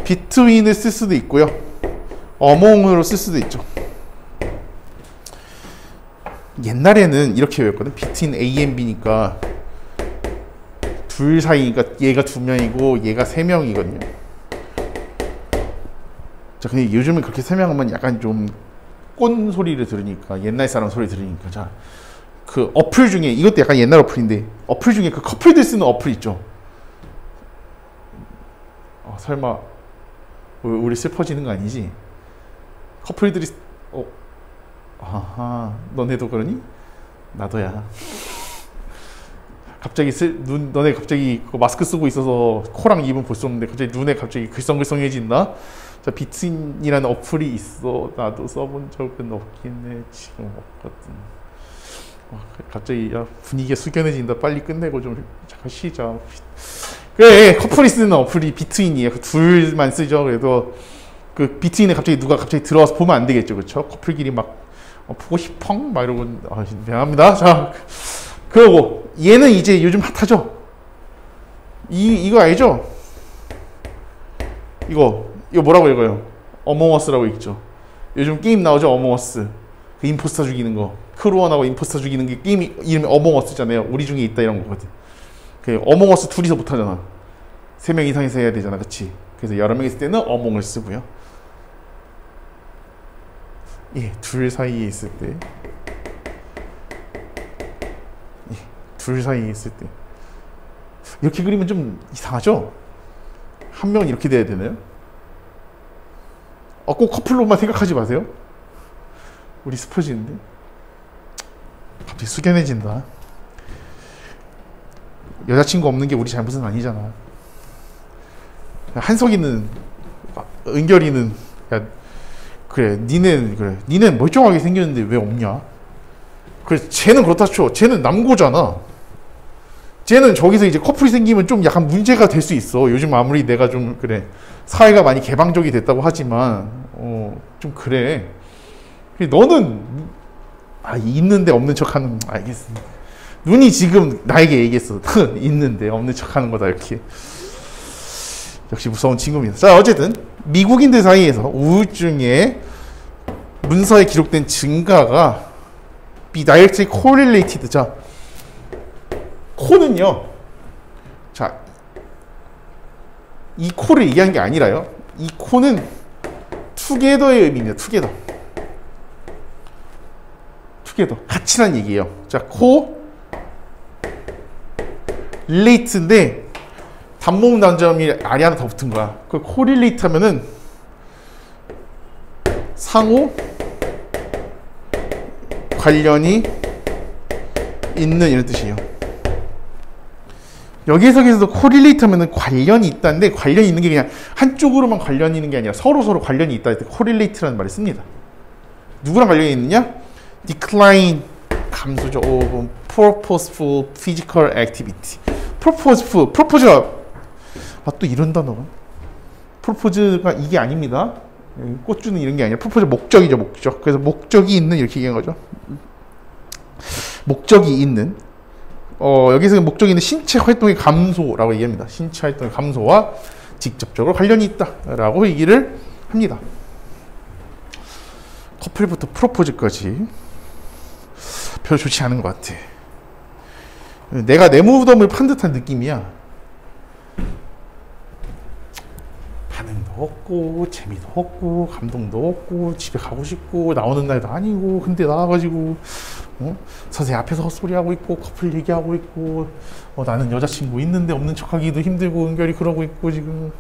between을 쓸 수도 있고요. among으로 쓸 수도 있죠. 옛날에는 이렇게 외웠거든. between A and B니까 둘 사이니까 얘가 2명이고 얘가 3명이거든요. 자, 근데 요즘은 그렇게 설명하면 약간 좀 꼰 소리를 들으니까, 옛날 사람 소리 들으니까. 자, 그 어플 중에, 이것도 약간 옛날 어플인데, 어플 중에 그 커플들 쓰는 어플 있죠. 설마 우리 슬퍼지는 거 아니지? 커플들이 아하, 너네도 그러니? 나도야. 갑자기 너네 갑자기 마스크 쓰고 있어서 코랑 입은 볼 수 없는데 갑자기 눈에 갑자기 글썽글썽해진다? 자, 비트인이라는 어플이 있어. 나도 써본 적은 없긴 해. 지금 없거든. 갑자기 야, 분위기가 숙연해진다. 빨리 끝내고 좀 잠깐 쉬자. 그래, 커플이 쓰는 어플이 비트인이에요. 그 둘만 쓰죠. 그래도 그 비트인에 갑자기 누가 갑자기 들어와서 보면 안 되겠죠, 그렇죠? 커플끼리 막 보고 싶어? 막 이러고 미안합니다. 자, 그러고 얘는 이제 요즘 핫하죠. 이거 알죠? 이거 뭐라고 읽어요? 어몽어스라고 읽죠. 요즘 게임 나오죠, 어몽어스. 그 임포스터 죽이는 거. 크루원하고 임포스터 죽이는 게 게임 이름이 어몽어스잖아요. 우리 중에 있다 이런 거거든. 그 어몽어스 둘이서 못하잖아. 3명 이상이서 해야 되잖아, 그치? 그래서 여러 명 있을 때는 어몽을 쓰고요. 예, 둘 사이에 있을 때. 예, 둘 사이에 있을 때. 이렇게 그리면 좀 이상하죠? 한 명은 이렇게 돼야 되나요? 꼭 커플로만 생각하지 마세요. 우리 스퍼지는데. 갑자기 숙연해진다. 여자친구 없는 게 우리 잘못은 아니잖아. 한석이는, 은결이는, 야, 그래, 니는 멀쩡하게 생겼는데 왜 없냐? 그래, 쟤는 그렇다 쳐. 쟤는 남고잖아. 쟤는 저기서 이제 커플이 생기면 좀 약간 문제가 될 수 있어. 요즘 아무리 내가 좀, 그래, 사회가 많이 개방적이 됐다고 하지만, 좀 그래. 너는, 있는데 없는 척 하는, 알겠어. 눈이 지금 나에게 얘기했어. 있는데 없는 척 하는 거다, 이렇게. 역시 무서운 친구입니다. 자, 어쨌든 미국인들 사이에서 우울증의 문서에 기록된 증가가 be directly correlated. 자, 코는요. 자, 이 코를 얘기한 게 아니라요. 이 코는 together의 의미입니다. together. 같이란 얘기예요. 자, 코 relate인데 단모음 단점이 알이 하나 더 붙은 거야. 그 correlate 하면은 상호 관련이 있는 이런 뜻이에요. 여기에서 correlate 하면은 관련이 있다는데, 관련이 있는 게 그냥 한쪽으로만 관련이 있는 게 아니라 서로 관련이 있다 할 때 correlate라는 말을 씁니다. 누구랑 관련이 있느냐? decline 감소죠. purposeful physical activity. propose가 또 이런 단어가. propose가 이게 아닙니다. 꽃 주는 이런 게 아니라 propose 목적이죠, 목적. 그래서 목적이 있는 이렇게 얘기한 거죠. 목적이 있는 여기서 목적이 있는 신체 활동의 감소라고 얘기합니다. 신체 활동의 감소와 직접적으로 관련이 있다라고 얘기를 합니다. 커플부터 프로포즈까지 별로 좋지 않은 것 같아. 내가 내 무덤을 판 듯한 느낌이야. 반응도 없고 재미도 없고 감동도 없고 집에 가고 싶고 나오는 날도 아니고 근데 나와가지고 선생님 앞에서 헛소리하고 있고 커플 얘기하고 있고 나는 여자친구 있는데 없는 척하기도 힘들고 은결이 그러고 있고 지금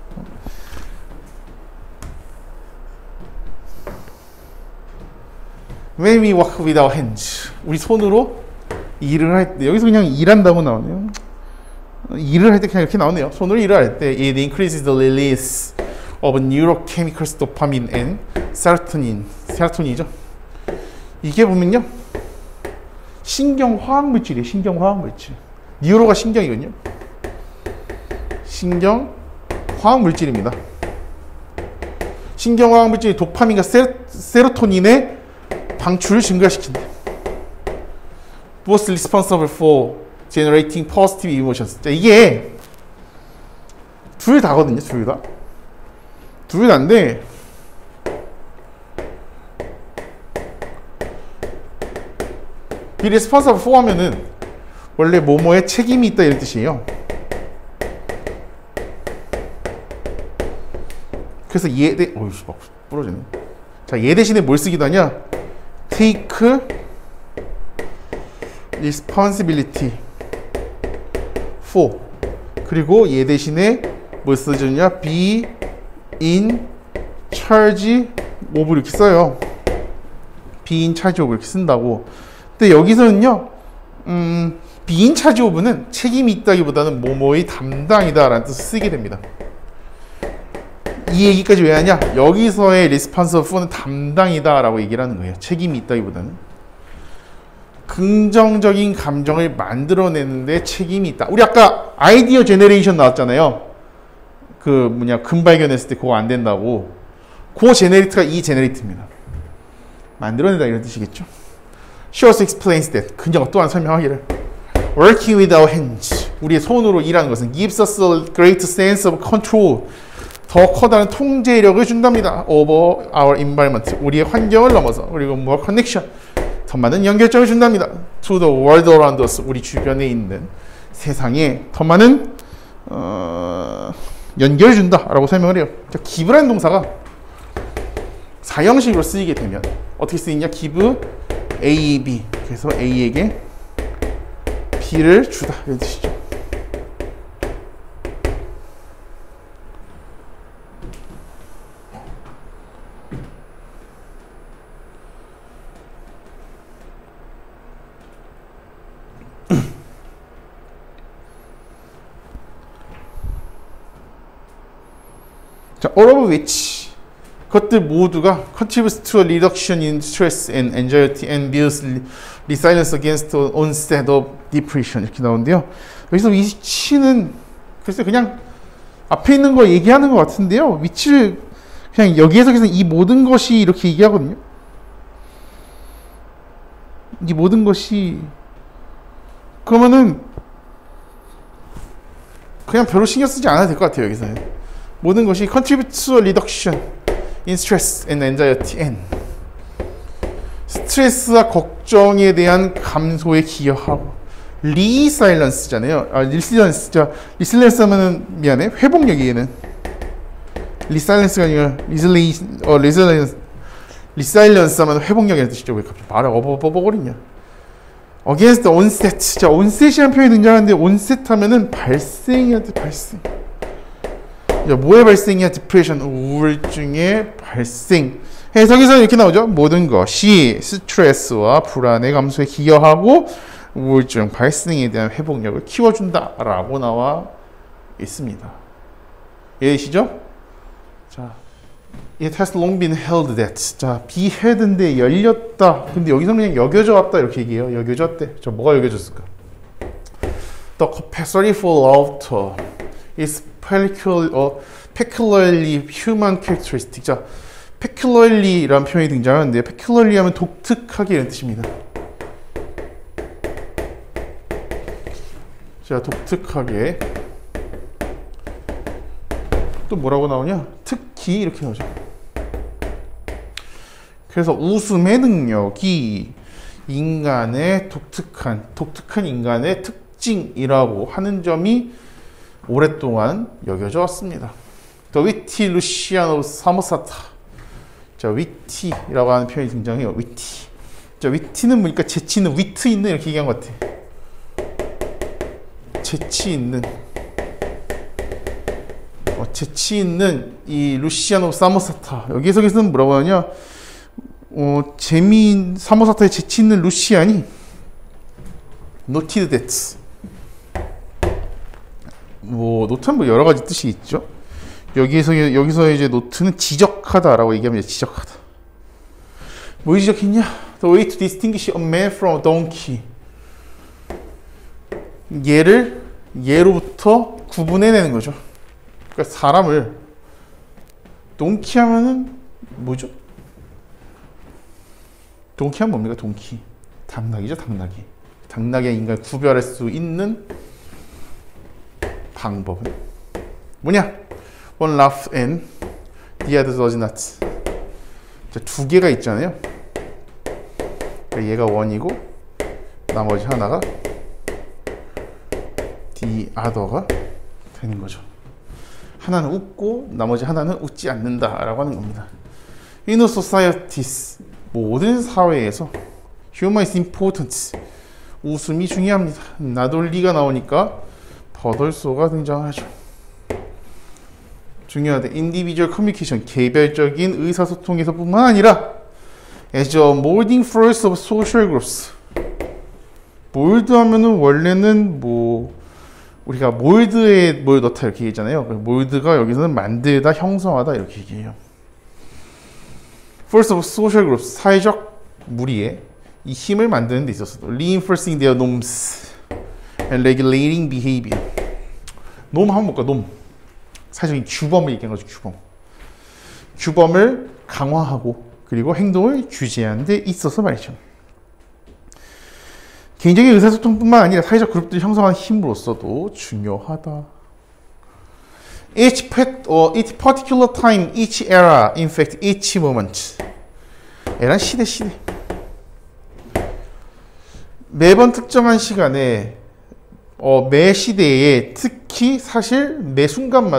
When we work with our hands 우리 손으로 일을 할 때 여기서 그냥 일한다고 나오네요. 일을 할 때 그냥 이렇게 나오네요. 손으로 일을 할 때 it increases the release of neurochemicals dopamine and serotonin 세로토닌이죠. 이게 보면요 신경화학물질이에요. 신경화학물질 뉴로가 신경이거든요. 신경화학물질입니다. 신경화학물질이 도파민과 세로토닌의 방출을 증가시킨다. Both responsible for generating positive emotions. 자, 이게 둘 다거든요. 둘 다. 둘 다인데 be responsible for 하면은 원래 뭐뭐에 책임이 있다 이런 뜻이에요. 그래서 어이씨 막 부러지네. 자, 얘 대신에 뭘 쓰기도 하냐? take responsibility for 그리고 얘 대신에 뭘 쓰느냐? be in charge of 이렇게 써요. be in charge of 이렇게 쓴다고. 근데 여기서는요 be in charge of는 책임이 있다기보다는 뭐뭐의 담당이다 라는 뜻을 쓰게 됩니다. 이 얘기까지 왜 하냐? 여기서의 responsible for는 담당이다 라고 얘기를 하는 거예요. 책임이 있다기보다는 긍정적인 감정을 만들어내는데 책임이 있다. 우리 아까 아이디어 제너레이션 나왔잖아요. 금발견했을 때 그거 안 된다고. 그 제너레이터가 이 제너레이터입니다. 만들어내다 이런 뜻이겠죠. She also explains that. 그녀가 또한 설명하기를 Working with our hands. 우리의 손으로 일하는 것은 gives us a great sense of control. 더 커다란 통제력을 준답니다. Over our environment. 우리의 환경을 넘어서. 그리고 more connection. 더 많은 연결점을 준답니다. To the world around us. 우리 주변에 있는 세상에 더 많은 연결을 준다라고 설명을 해요. give라는 동사가 사형식으로 쓰이게 되면 어떻게 쓰이냐? give A, B. 그래서 A에게 B를 주다 이런 뜻이죠. 자, all of which 그것들 모두가 contributes to a reduction in stress and anxiety and builds resilience against the onset of depression 이렇게 나오는데요. 여기서 위치는 글쎄 그냥 앞에 있는 거 얘기하는 것 같은데요. 위치를 그냥 여기에서 이 모든 것이 이렇게 얘기하거든요. 이 모든 것이 그러면은 그냥 별로 신경 쓰지 않아도 될 것 같아요. 여기서 모든 것이 contribute to a reduction in stress and anxiety and 스트레스와 걱정에 대한 감소에 기여하고 resilience잖아요. resilience 하면은 미안해 회복력이 얘는 resilience가 아니라 resilience 하면 회복력이라는 뜻이죠. 왜 갑자기 말을 어버버버거리냐? against the onset. 자, onset이라는 표현이 등장하는데 onset 하면은 발생이야, 발생. 자, 뭐의 발생이야? 디프레션, 우울증의 발생. 해석에서는 이렇게 나오죠. 모든 것이 스트레스와 불안의 감소에 기여하고 우울증 발생에 대한 회복력을 키워준다라고 나와 있습니다. 이해되시죠? 자, It has long been held that. 자, be held인데 열렸다. 근데 여기서는 그냥 여겨져 왔다 이렇게 얘기해요. 여겨져 왔대. 자, 뭐가 여겨졌을까? The capacity for laughter is peculiarly human characteristic. 자, peculiarly라는 표현이 등장하는데 peculiarly 하면 독특하게 이런 뜻입니다. 자, 독특하게 또 뭐라고 나오냐? 특히 이렇게 나오죠. 그래서 웃음의 능력이 인간의 독특한 인간의 특징이라고 하는 점이 오랫동안 여겨져 왔습니다. The witty Lucian of Samosata. 자, witty라고 하는 표현이 등장해요. witty. 자, witty는 뭐니까 재치 있는, 위트 있는 이렇게 얘기한 것 같아. 재치 있는 이 루시안 오브 사모사타. 여기서는 뭐라고 하냐? 재미인 사모사타의 재치 있는 루시안이 noted that. 노트는 뭐 여러 가지 뜻이 있죠. 여기서 이제 노트는 지적하다라고 얘기합니다. 지적하다. 뭘 지적했냐? The way to distinguish a man from a donkey. 얘로부터 구분해내는 거죠. 그러니까 사람을 동키 하면은 뭐죠? 동키 하면 뭡니까? 동키. 당나귀죠, 당나귀. 당나귀와 인간을 구별할 수 있는 방법은 뭐냐? One laugh and the other does not. 자, 두 개가 있잖아요. 그러니까 얘가 원이고 나머지 하나가 the other가 되는 거죠. 하나는 웃고 나머지 하나는 웃지 않는다라고 하는 겁니다. In a societies, 모든 사회에서 humor is important. 웃음이 중요합니다. 나돌리가 나오니까 버덜소가 등장하죠. 중요하다. Individual communication, 개별적인 의사소통에서뿐만 아니라 as a molding force of social groups. 몰드 하면은 원래는 우리가 몰드에 뭘 넣다 이렇게 얘기하잖아요. 몰드가 여기서는 만들다, 형성하다 이렇게 얘기해요. Force of social groups, 사회적 무리에 이 힘을 만드는 데 있어서 reinforcing their norms and regulating behavior. 놈 한번 볼까? 놈. 사실은 규범을 얘기한 거죠. 규범을 강화하고 그리고 행동을 규제하는 데 있어서 말이죠. 개인적인 의사소통뿐만 아니라 사회적 그룹들이 형성하는 힘으로서도 중요하다. Each particular time, each era, in fact, each moment. 에란 시대. 매번 특정한 시간에 매 시대에 특히 사실 매 순간은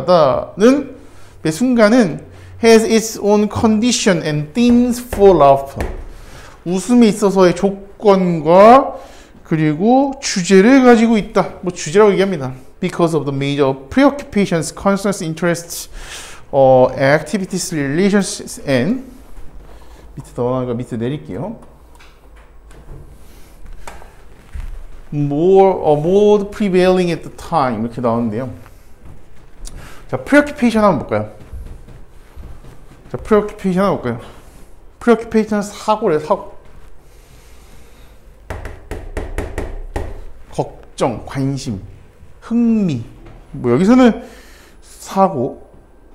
has its own condition and themes for laughter. 웃음에 있어서의 조건과 그리고 주제를 가지고 있다. 주제라고 얘기합니다. Because of the major preoccupations, concerns, interests, activities, relations, and 밑에 더 밑에 내릴게요. More prevailing at the time 이렇게 나오는데요. 자, preoccupation 한번 볼까요? 자, preoccupation 한번 볼까요? preoccupation 사고래요, 사고. 걱정, 관심, 흥미. 여기서는 사고,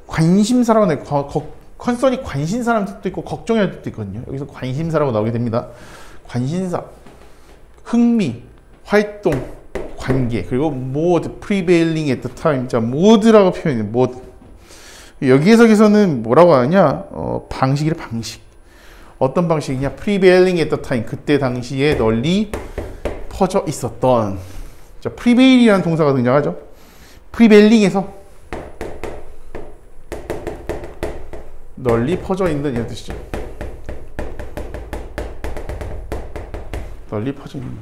관심사라고 나와요. 컨설이 관심사라는 뜻도 있고 걱정이라는 뜻도 있거든요. 여기서 관심사라고 나오게 됩니다. 관심사, 흥미, 활동, 관계, 그리고 mode, prevailing at the time. 자, mode라고 표현해요. mode. 여기에서는 뭐라고 하냐? 방식이래, 방식. 어떤 방식이냐? prevailing at the time. 그때 당시에 널리 퍼져 있었던. 자, prevail이라는 동사가 등장하죠. prevailing에서 널리 퍼져 있는 이런 뜻이죠. 널리 퍼져 있는.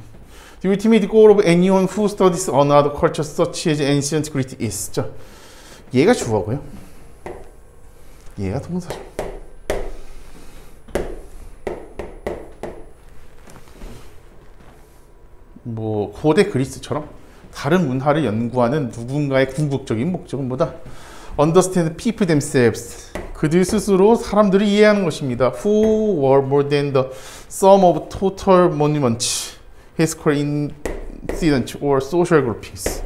The ultimate goal of anyone who studies another culture such as ancient Greece is. 자, 얘가 주어고요. 얘가 동사죠. 고대 그리스처럼 다른 문화를 연구하는 누군가의 궁극적인 목적은 뭐다? Understand people themselves. 그들 스스로 사람들을 이해하는 것입니다. Who were more than the sum of total monuments, historical incidents, or social groupings.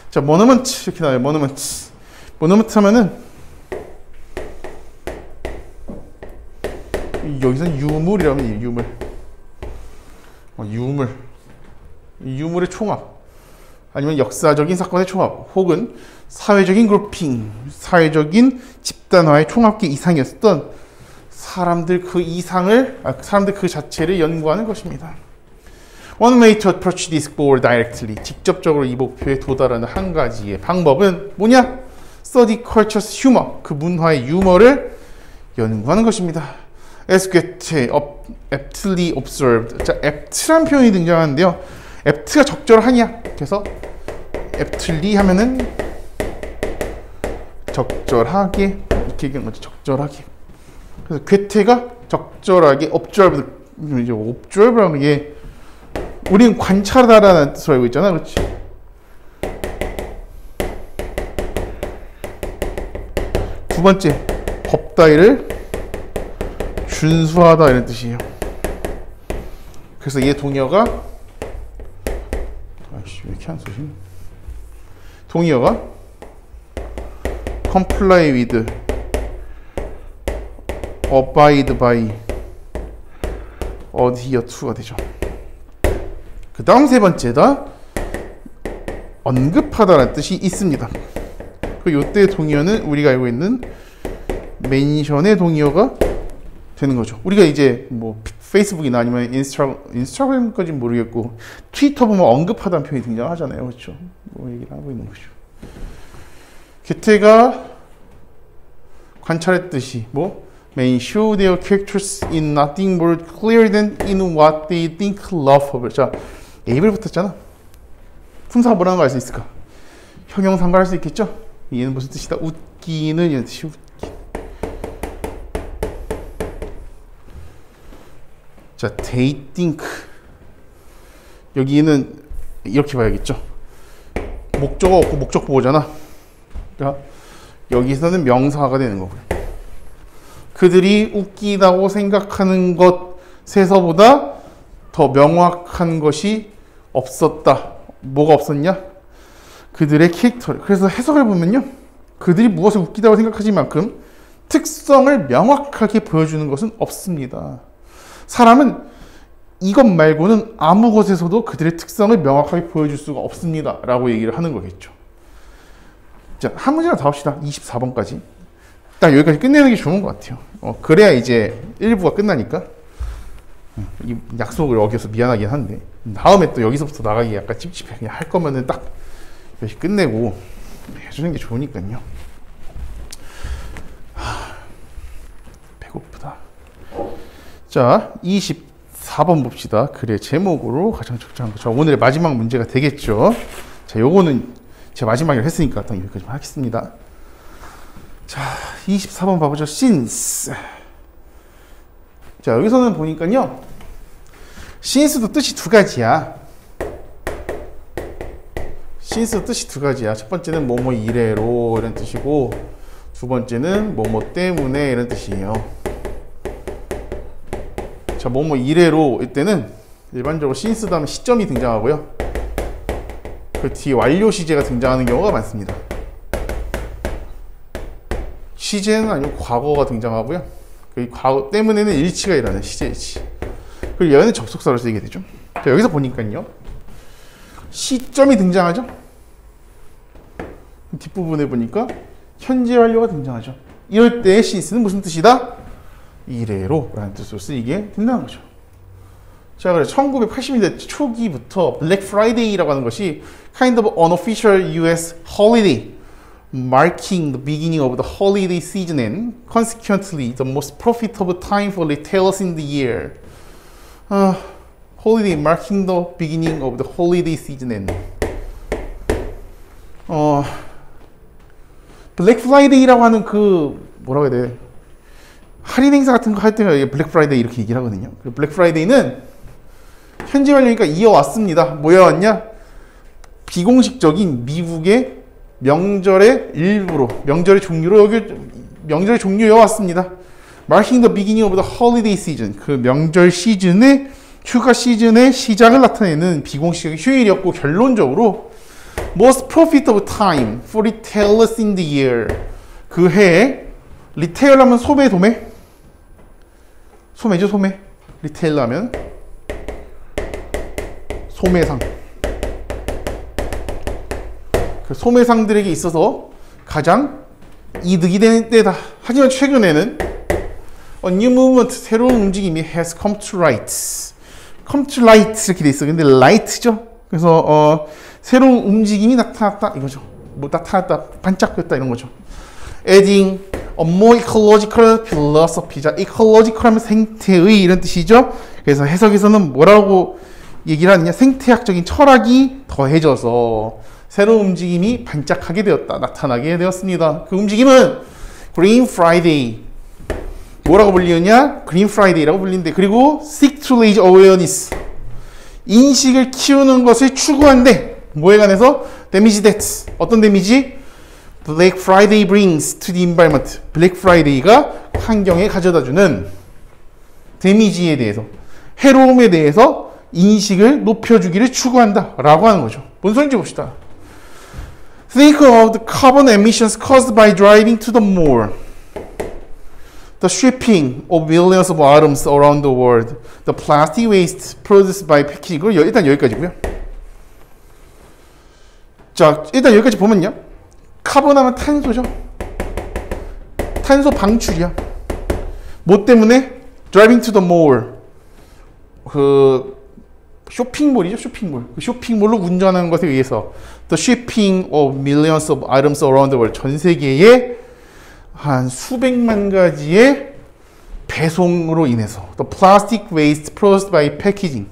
자, monument 이렇게 나와요. monument. monument 하면은 여기서는 유물이라면 유물. 유물의 총합. 아니면 역사적인 사건의 총합, 혹은 사회적인 그룹핑, 사회적인 집단화의 총합계 이상이었던 사람들 그 자체를 연구하는 것입니다. One way to approach this goal directly. 직접적으로 이 목표에 도달하는 한 가지의 방법은 뭐냐? Study culture's humor. 그 문화의 유머를 연구하는 것입니다. As Goethe aptly observed. 자, apt란 표현이 등장하는데요. apt가 적절하냐? 그래서 aptly 하면은 적절하게 이렇게 얘기하는 거죠. 적절하게. 그래서 괴테가 적절하게 observe라는 게 우리는 관찰하다라는 뜻을 알고 있잖아, 그렇지? 두 번째, 법 따위를 준수하다 이런 뜻이에요. 그래서 얘 동의어가 아이씨 왜 이렇게 안 쓰지? 동의어가 comply with, abide by, adhere to가 되죠. 그 다음 세 번째다 언급하다라는 뜻이 있습니다. 그 요때 동의어는 우리가 알고 있는 멘션의 동의어가 되는 거죠. 우리가 이제 뭐 페이스북이나 아니면 인스타그램까지는 모르겠고 트위터 보면 언급하다는 표현이 등장하잖아요. 그렇죠? 뭐 얘기를 하고 있는 거죠. 게테가 관찰했듯이 뭐 may show their characters in nothing more clear than in what they think lovable. 자, A를 붙었잖아. 품사가 뭐라는 거 알 수 있을까? 형용사가 할 수 있겠죠? 얘는 무슨 뜻이다? 웃기는 이런 뜻이 웃기. 자, they think. 여기는 이렇게 봐야겠죠? 목적어 없고 목적 보호잖아. 그러니까 여기서는 명사가 되는 거고요. 그들이 웃기다고 생각하는 것에서보다 더 명확한 것이 없었다. 뭐가 없었냐? 그들의 캐릭터. 그래서 해석을 보면요. 그들이 무엇을 웃기다고 생각하지 만큼 특성을 명확하게 보여주는 것은 없습니다. 사람은 이것 말고는 아무 것에서도 그들의 특성을 명확하게 보여줄 수가 없습니다. 라고 얘기를 하는 거겠죠. 자, 한 문제만 더 합시다. 24번까지. 딱 여기까지 끝내는 게 좋은 것 같아요. 그래야 이제 1부가 끝나니까. 이 약속을 어겨서 미안하긴 한데 다음에 또 여기서부터 나가기 약간 찝찝해. 그냥 할 거면은 딱 여기 끝내고 해주는 게 좋으니까요. 배고프다. 자, 24번 봅시다. 글의 제목으로 가장 적절한 거. 자, 오늘의 마지막 문제가 되겠죠. 자, 요거는 제가 마지막에 했으니까 일단 여기까지만 하겠습니다. 자, 24번 봐보죠. since. 자, 여기서는 보니까요. since도 뜻이 두 가지야. since 뜻이 두 가지야. 첫 번째는 뭐뭐 이래로 이런 뜻이고, 두 번째는 뭐뭐 때문에 이런 뜻이에요. 자, 뭐뭐 이래로 이때는 일반적으로 since 다음에 시점이 등장하고요. 그 뒤에 완료 시제가 등장하는 경우가 많습니다. 시제는 아니고 과거가 등장하고요. 그 과거 때문에는 일치가 일어나는 시제 일치. 그리고 얘는 접속사로 쓰이게 되죠. 자, 여기서 보니까요. 시점이 등장하죠. 뒷부분에 보니까 현재 완료가 등장하죠. 이럴 때 since는 무슨 뜻이다? 이래로 라는 뜻으로 쓰이게 된다는 거죠. 자, 그래서 1980년대 초기부터 블랙 프라이데이라고 하는 것이 kind of unofficial US holiday marking the beginning of the holiday season and consequently the most profitable time for retailers in the year. Holiday marking the beginning of the holiday season and 블랙 프라이데이라고 하는 그 뭐라고 해야 돼? 할인 행사 같은 거 할 때는 블랙 프라이데이 이렇게 얘기를 하거든요. 블랙 프라이데이는 현재 완료니까 이어왔습니다. 뭐여왔냐? 비공식적인 미국의 명절의 일부로, 명절의 종류로 명절의 종류여왔습니다. Marking the beginning of the holiday season. 그 명절 시즌의 휴가 시즌의 시작을 나타내는 비공식적인 휴일이었고, 결론적으로 most profitable time for retailers in the year. 그 해에 리테일 하면 소매 도매? 소매죠, 소매. 리테일 하면 소매상. 그 소매상들에게 있어서 가장 이득이 되는 때다. 하지만 최근에는 A new movement, 새로운 움직임이 has come to light. come to light 이렇게 돼 있어요. 근데 light죠. 그래서 새로운 움직임이 나타났다 이거죠. 뭐 나타났다, 반짝였다 이런 거죠. adding a more ecological philosophy. 자, ecological 하면 생태의 이런 뜻이죠. 그래서 해석에서는 뭐라고 얘기를 하느냐, 생태학적인 철학이 더해져서 새로운 움직임이 반짝하게 되었다, 나타나게 되었습니다. 그 움직임은 Green Friday, 뭐라고 불리느냐, Green Friday라고 불리는데, 그리고 Seek to raise awareness, 인식을 키우는 것을 추구한데, 뭐에 관해서? Damage that, 어떤 데미지? Black Friday brings to the environment. Black Friday가 환경에 가져다주는 데미지에 대해서, 해로움에 대해서 인식을 높여주기를 추구한다 라고 하는 거죠. 뭔 소리인지 봅시다. Think of the carbon emissions caused by driving to the mall, the shipping of millions of items around the world, the plastic waste produced by packaging. 일단 여기까지고요. 자, 일단 여기까지 보면요, 카본 하면 탄소죠. 탄소 방출이야. 뭐 때문에? Driving to the mall, 그 쇼핑몰이죠, 쇼핑몰. 그 쇼핑몰로 운전하는 것에 의해서 the shipping of millions of items around the world, 전 세계에 한 수백만 가지의 배송으로 인해서 the plastic waste produced by packaging,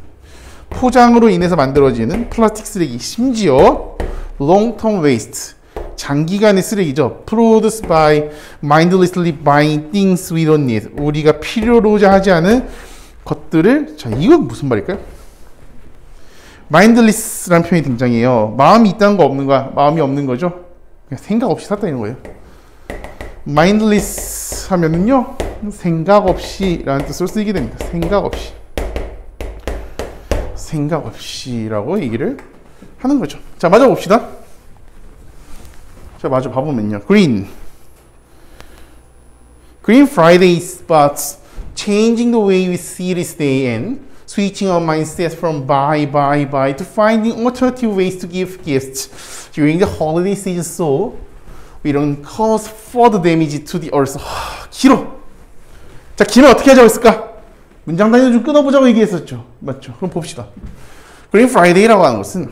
포장으로 인해서 만들어지는 플라스틱 쓰레기, 심지어 long-term waste, 장기간의 쓰레기죠. produced by mindlessly buying things we don't need, 우리가 필요로 하지 않은 것들을, 자, 이건 무슨 말일까요? mindless라는 표현이 등장해요. 마음이 있다는 거 없는 거야? 마음이 없는 거죠? 그냥 생각 없이 샀다 이런 거예요. mindless 하면은요, 생각 없이 라는 뜻으로 쓰이게 됩니다. 생각 없이. 생각 없이라고 얘기를 하는 거죠. 자, 맞아 봅시다. 자, 맞아 봐보면요. Green Friday spots changing the way we see this day and switching our mindsets from buy to finding alternative ways to give gifts during the holiday season so we don't cause further damage to the earth. 길어. 자, 길면 어떻게 하자고 했을까? 문장 단위를 좀 끊어보자고 얘기했었죠. 맞죠? 그럼 봅시다. Green Friday라고 하는 것은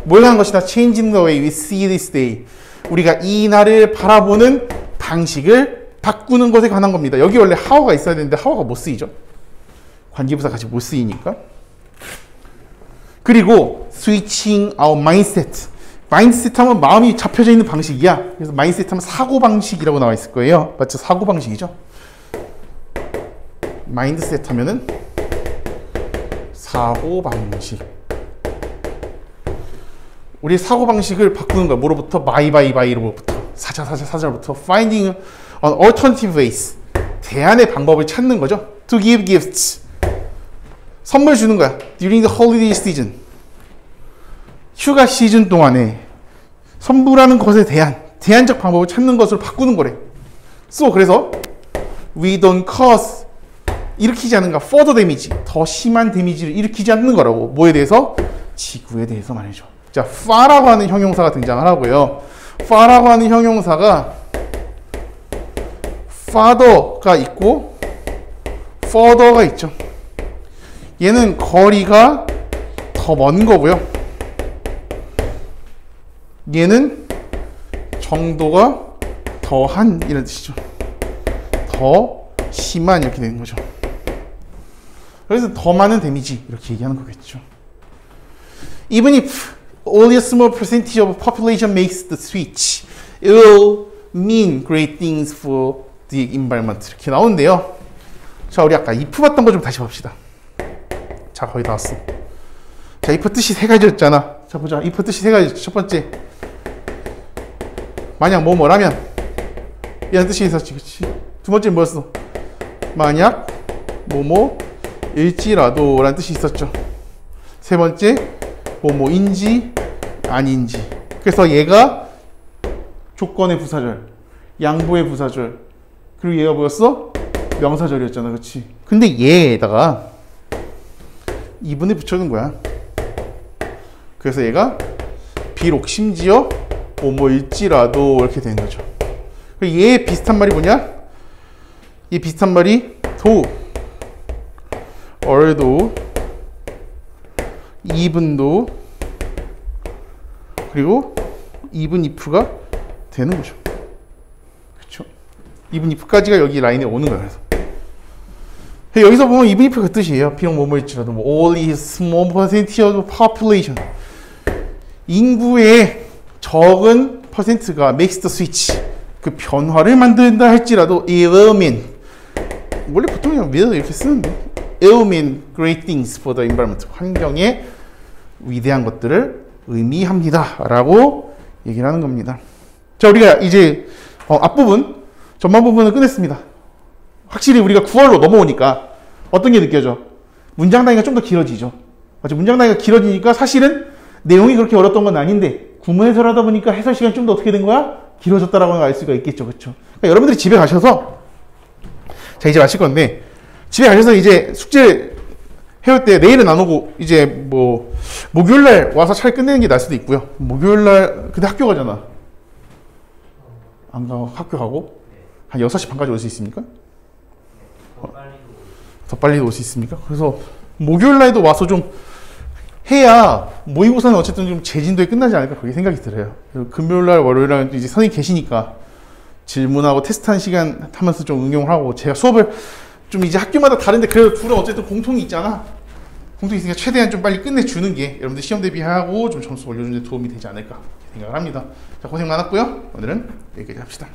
뭘 하는 것이다? Changing the way we see this day. 우리가 이 날을 바라보는 방식을 바꾸는 것에 관한 겁니다. 여기 원래 how가 있어야 되는데 how가 못 쓰이죠. 관계부사 같이 못 쓰이니까. 그리고 switching our mindset. mindset 하면 마음이 잡혀져 있는 방식이야. 그래서 mindset 하면 사고방식이라고 나와 있을 거예요. 맞죠? 사고방식이죠. mindset 하면은 사고방식. 우리 사고방식을 바꾸는 거야. 뭐로부터? buy로부터. 사자로부터. finding an alternative ways. 대안의 방법을 찾는 거죠. to give gifts. 선물 주는 거야. During the holiday season. 휴가 시즌 동안에 선물하는 것에 대한 대안적 방법을 찾는 것으로 바꾸는 거래. So, 그래서 we don't cause, 일으키지 않는가, further damage, 더 심한 데미지를 일으키지 않는 거라고. 뭐에 대해서? 지구에 대해서 말이죠. 자, far라고 하는 형용사가 등장하고요. far라고 하는 형용사가 farther가 있고 further가 있죠. 얘는 거리가 더 먼 거고요. 얘는 정도가 더한 이런 뜻이죠. 더 심한 이렇게 되는 거죠. 그래서 더 많은 데미지 이렇게 얘기하는 거겠죠. Even if only a small percentage of population makes the switch, it will mean great things for the environment. 이렇게 나오는데요. 자, 우리 아까 if 봤던 거 좀 다시 봅시다. 자, 거의 다 왔어. 자, if 뜻이 세 가지였잖아. 자, 보자. if 뜻이 세 가지. 첫 번째, 만약 뭐라면 이런 뜻이 있었지, 그치? 두 번째 뭐였어? 만약 뭐뭐일지라도 라는 뜻이 있었죠. 세 번째, 뭐뭐인지 아닌지. 그래서 얘가 조건의 부사절, 양보의 부사절, 그리고 얘가 뭐였어? 명사절이었잖아, 그치? 근데 얘에다가 2분을 붙여놓은 거야. 그래서 얘가 비록 심지어 뭐일지라도 이렇게 되는 거죠. 얘 비슷한 말이 뭐냐? 이 비슷한 말이 do, although, even도 그리고 even if가 되는 거죠. 그렇죠? even if까지가 여기 라인에 오는 거예요. 그래서 여기서 보면 even if 그 뜻이에요. 비록 뭐일지라도 only small percentage of population, 인구의 적은 퍼센트가 makes the switch, 그 변화를 만든다 할지라도 it will mean, 원래 보통 그냥 will 이렇게 쓰는데 it will mean great things for the environment, 환경에 위대한 것들을 의미합니다 라고 얘기를 하는 겁니다. 자, 우리가 이제 앞부분 전반 부분은 끝냈습니다. 확실히 우리가 9월로 넘어오니까 어떤 게 느껴져? 문장 단위가 좀 더 길어지죠. 맞죠? 문장 단위가 길어지니까 사실은 내용이 그렇게 어렵던 건 아닌데 구문 해설하다 보니까 해설 시간이 좀 더 어떻게 된 거야? 길어졌다라고 알 수가 있겠죠. 그렇죠? 그러니까 여러분들이 집에 가셔서, 자 이제 마칠 건데, 집에 가셔서 이제 숙제 해올 때 내일은 안 오고 이제 뭐 목요일날 와서 차라리 끝내는 게 나을 수도 있고요. 목요일날 근데 학교 가잖아. 안 가고 학교 가고 한 6시 반까지 올 수 있습니까? 더 빨리 올 수 있습니까? 그래서 목요일날도 와서 좀 해야 모의고사는 어쨌든 좀 재진도에 끝나지 않을까 그렇게 생각이 들어요. 금요일날 월요일날 이제 선생님 계시니까 질문하고 테스트하는 시간 하면서 좀 응용을 하고, 제가 수업을 좀 이제 학교마다 다른데 그래도 둘은 어쨌든 공통이 있잖아. 공통이 있으니까 최대한 좀 빨리 끝내주는 게 여러분들 시험 대비하고 좀 점수 올려주는 데 도움이 되지 않을까 생각을 합니다. 자, 고생 많았고요. 오늘은 여기까지 합시다.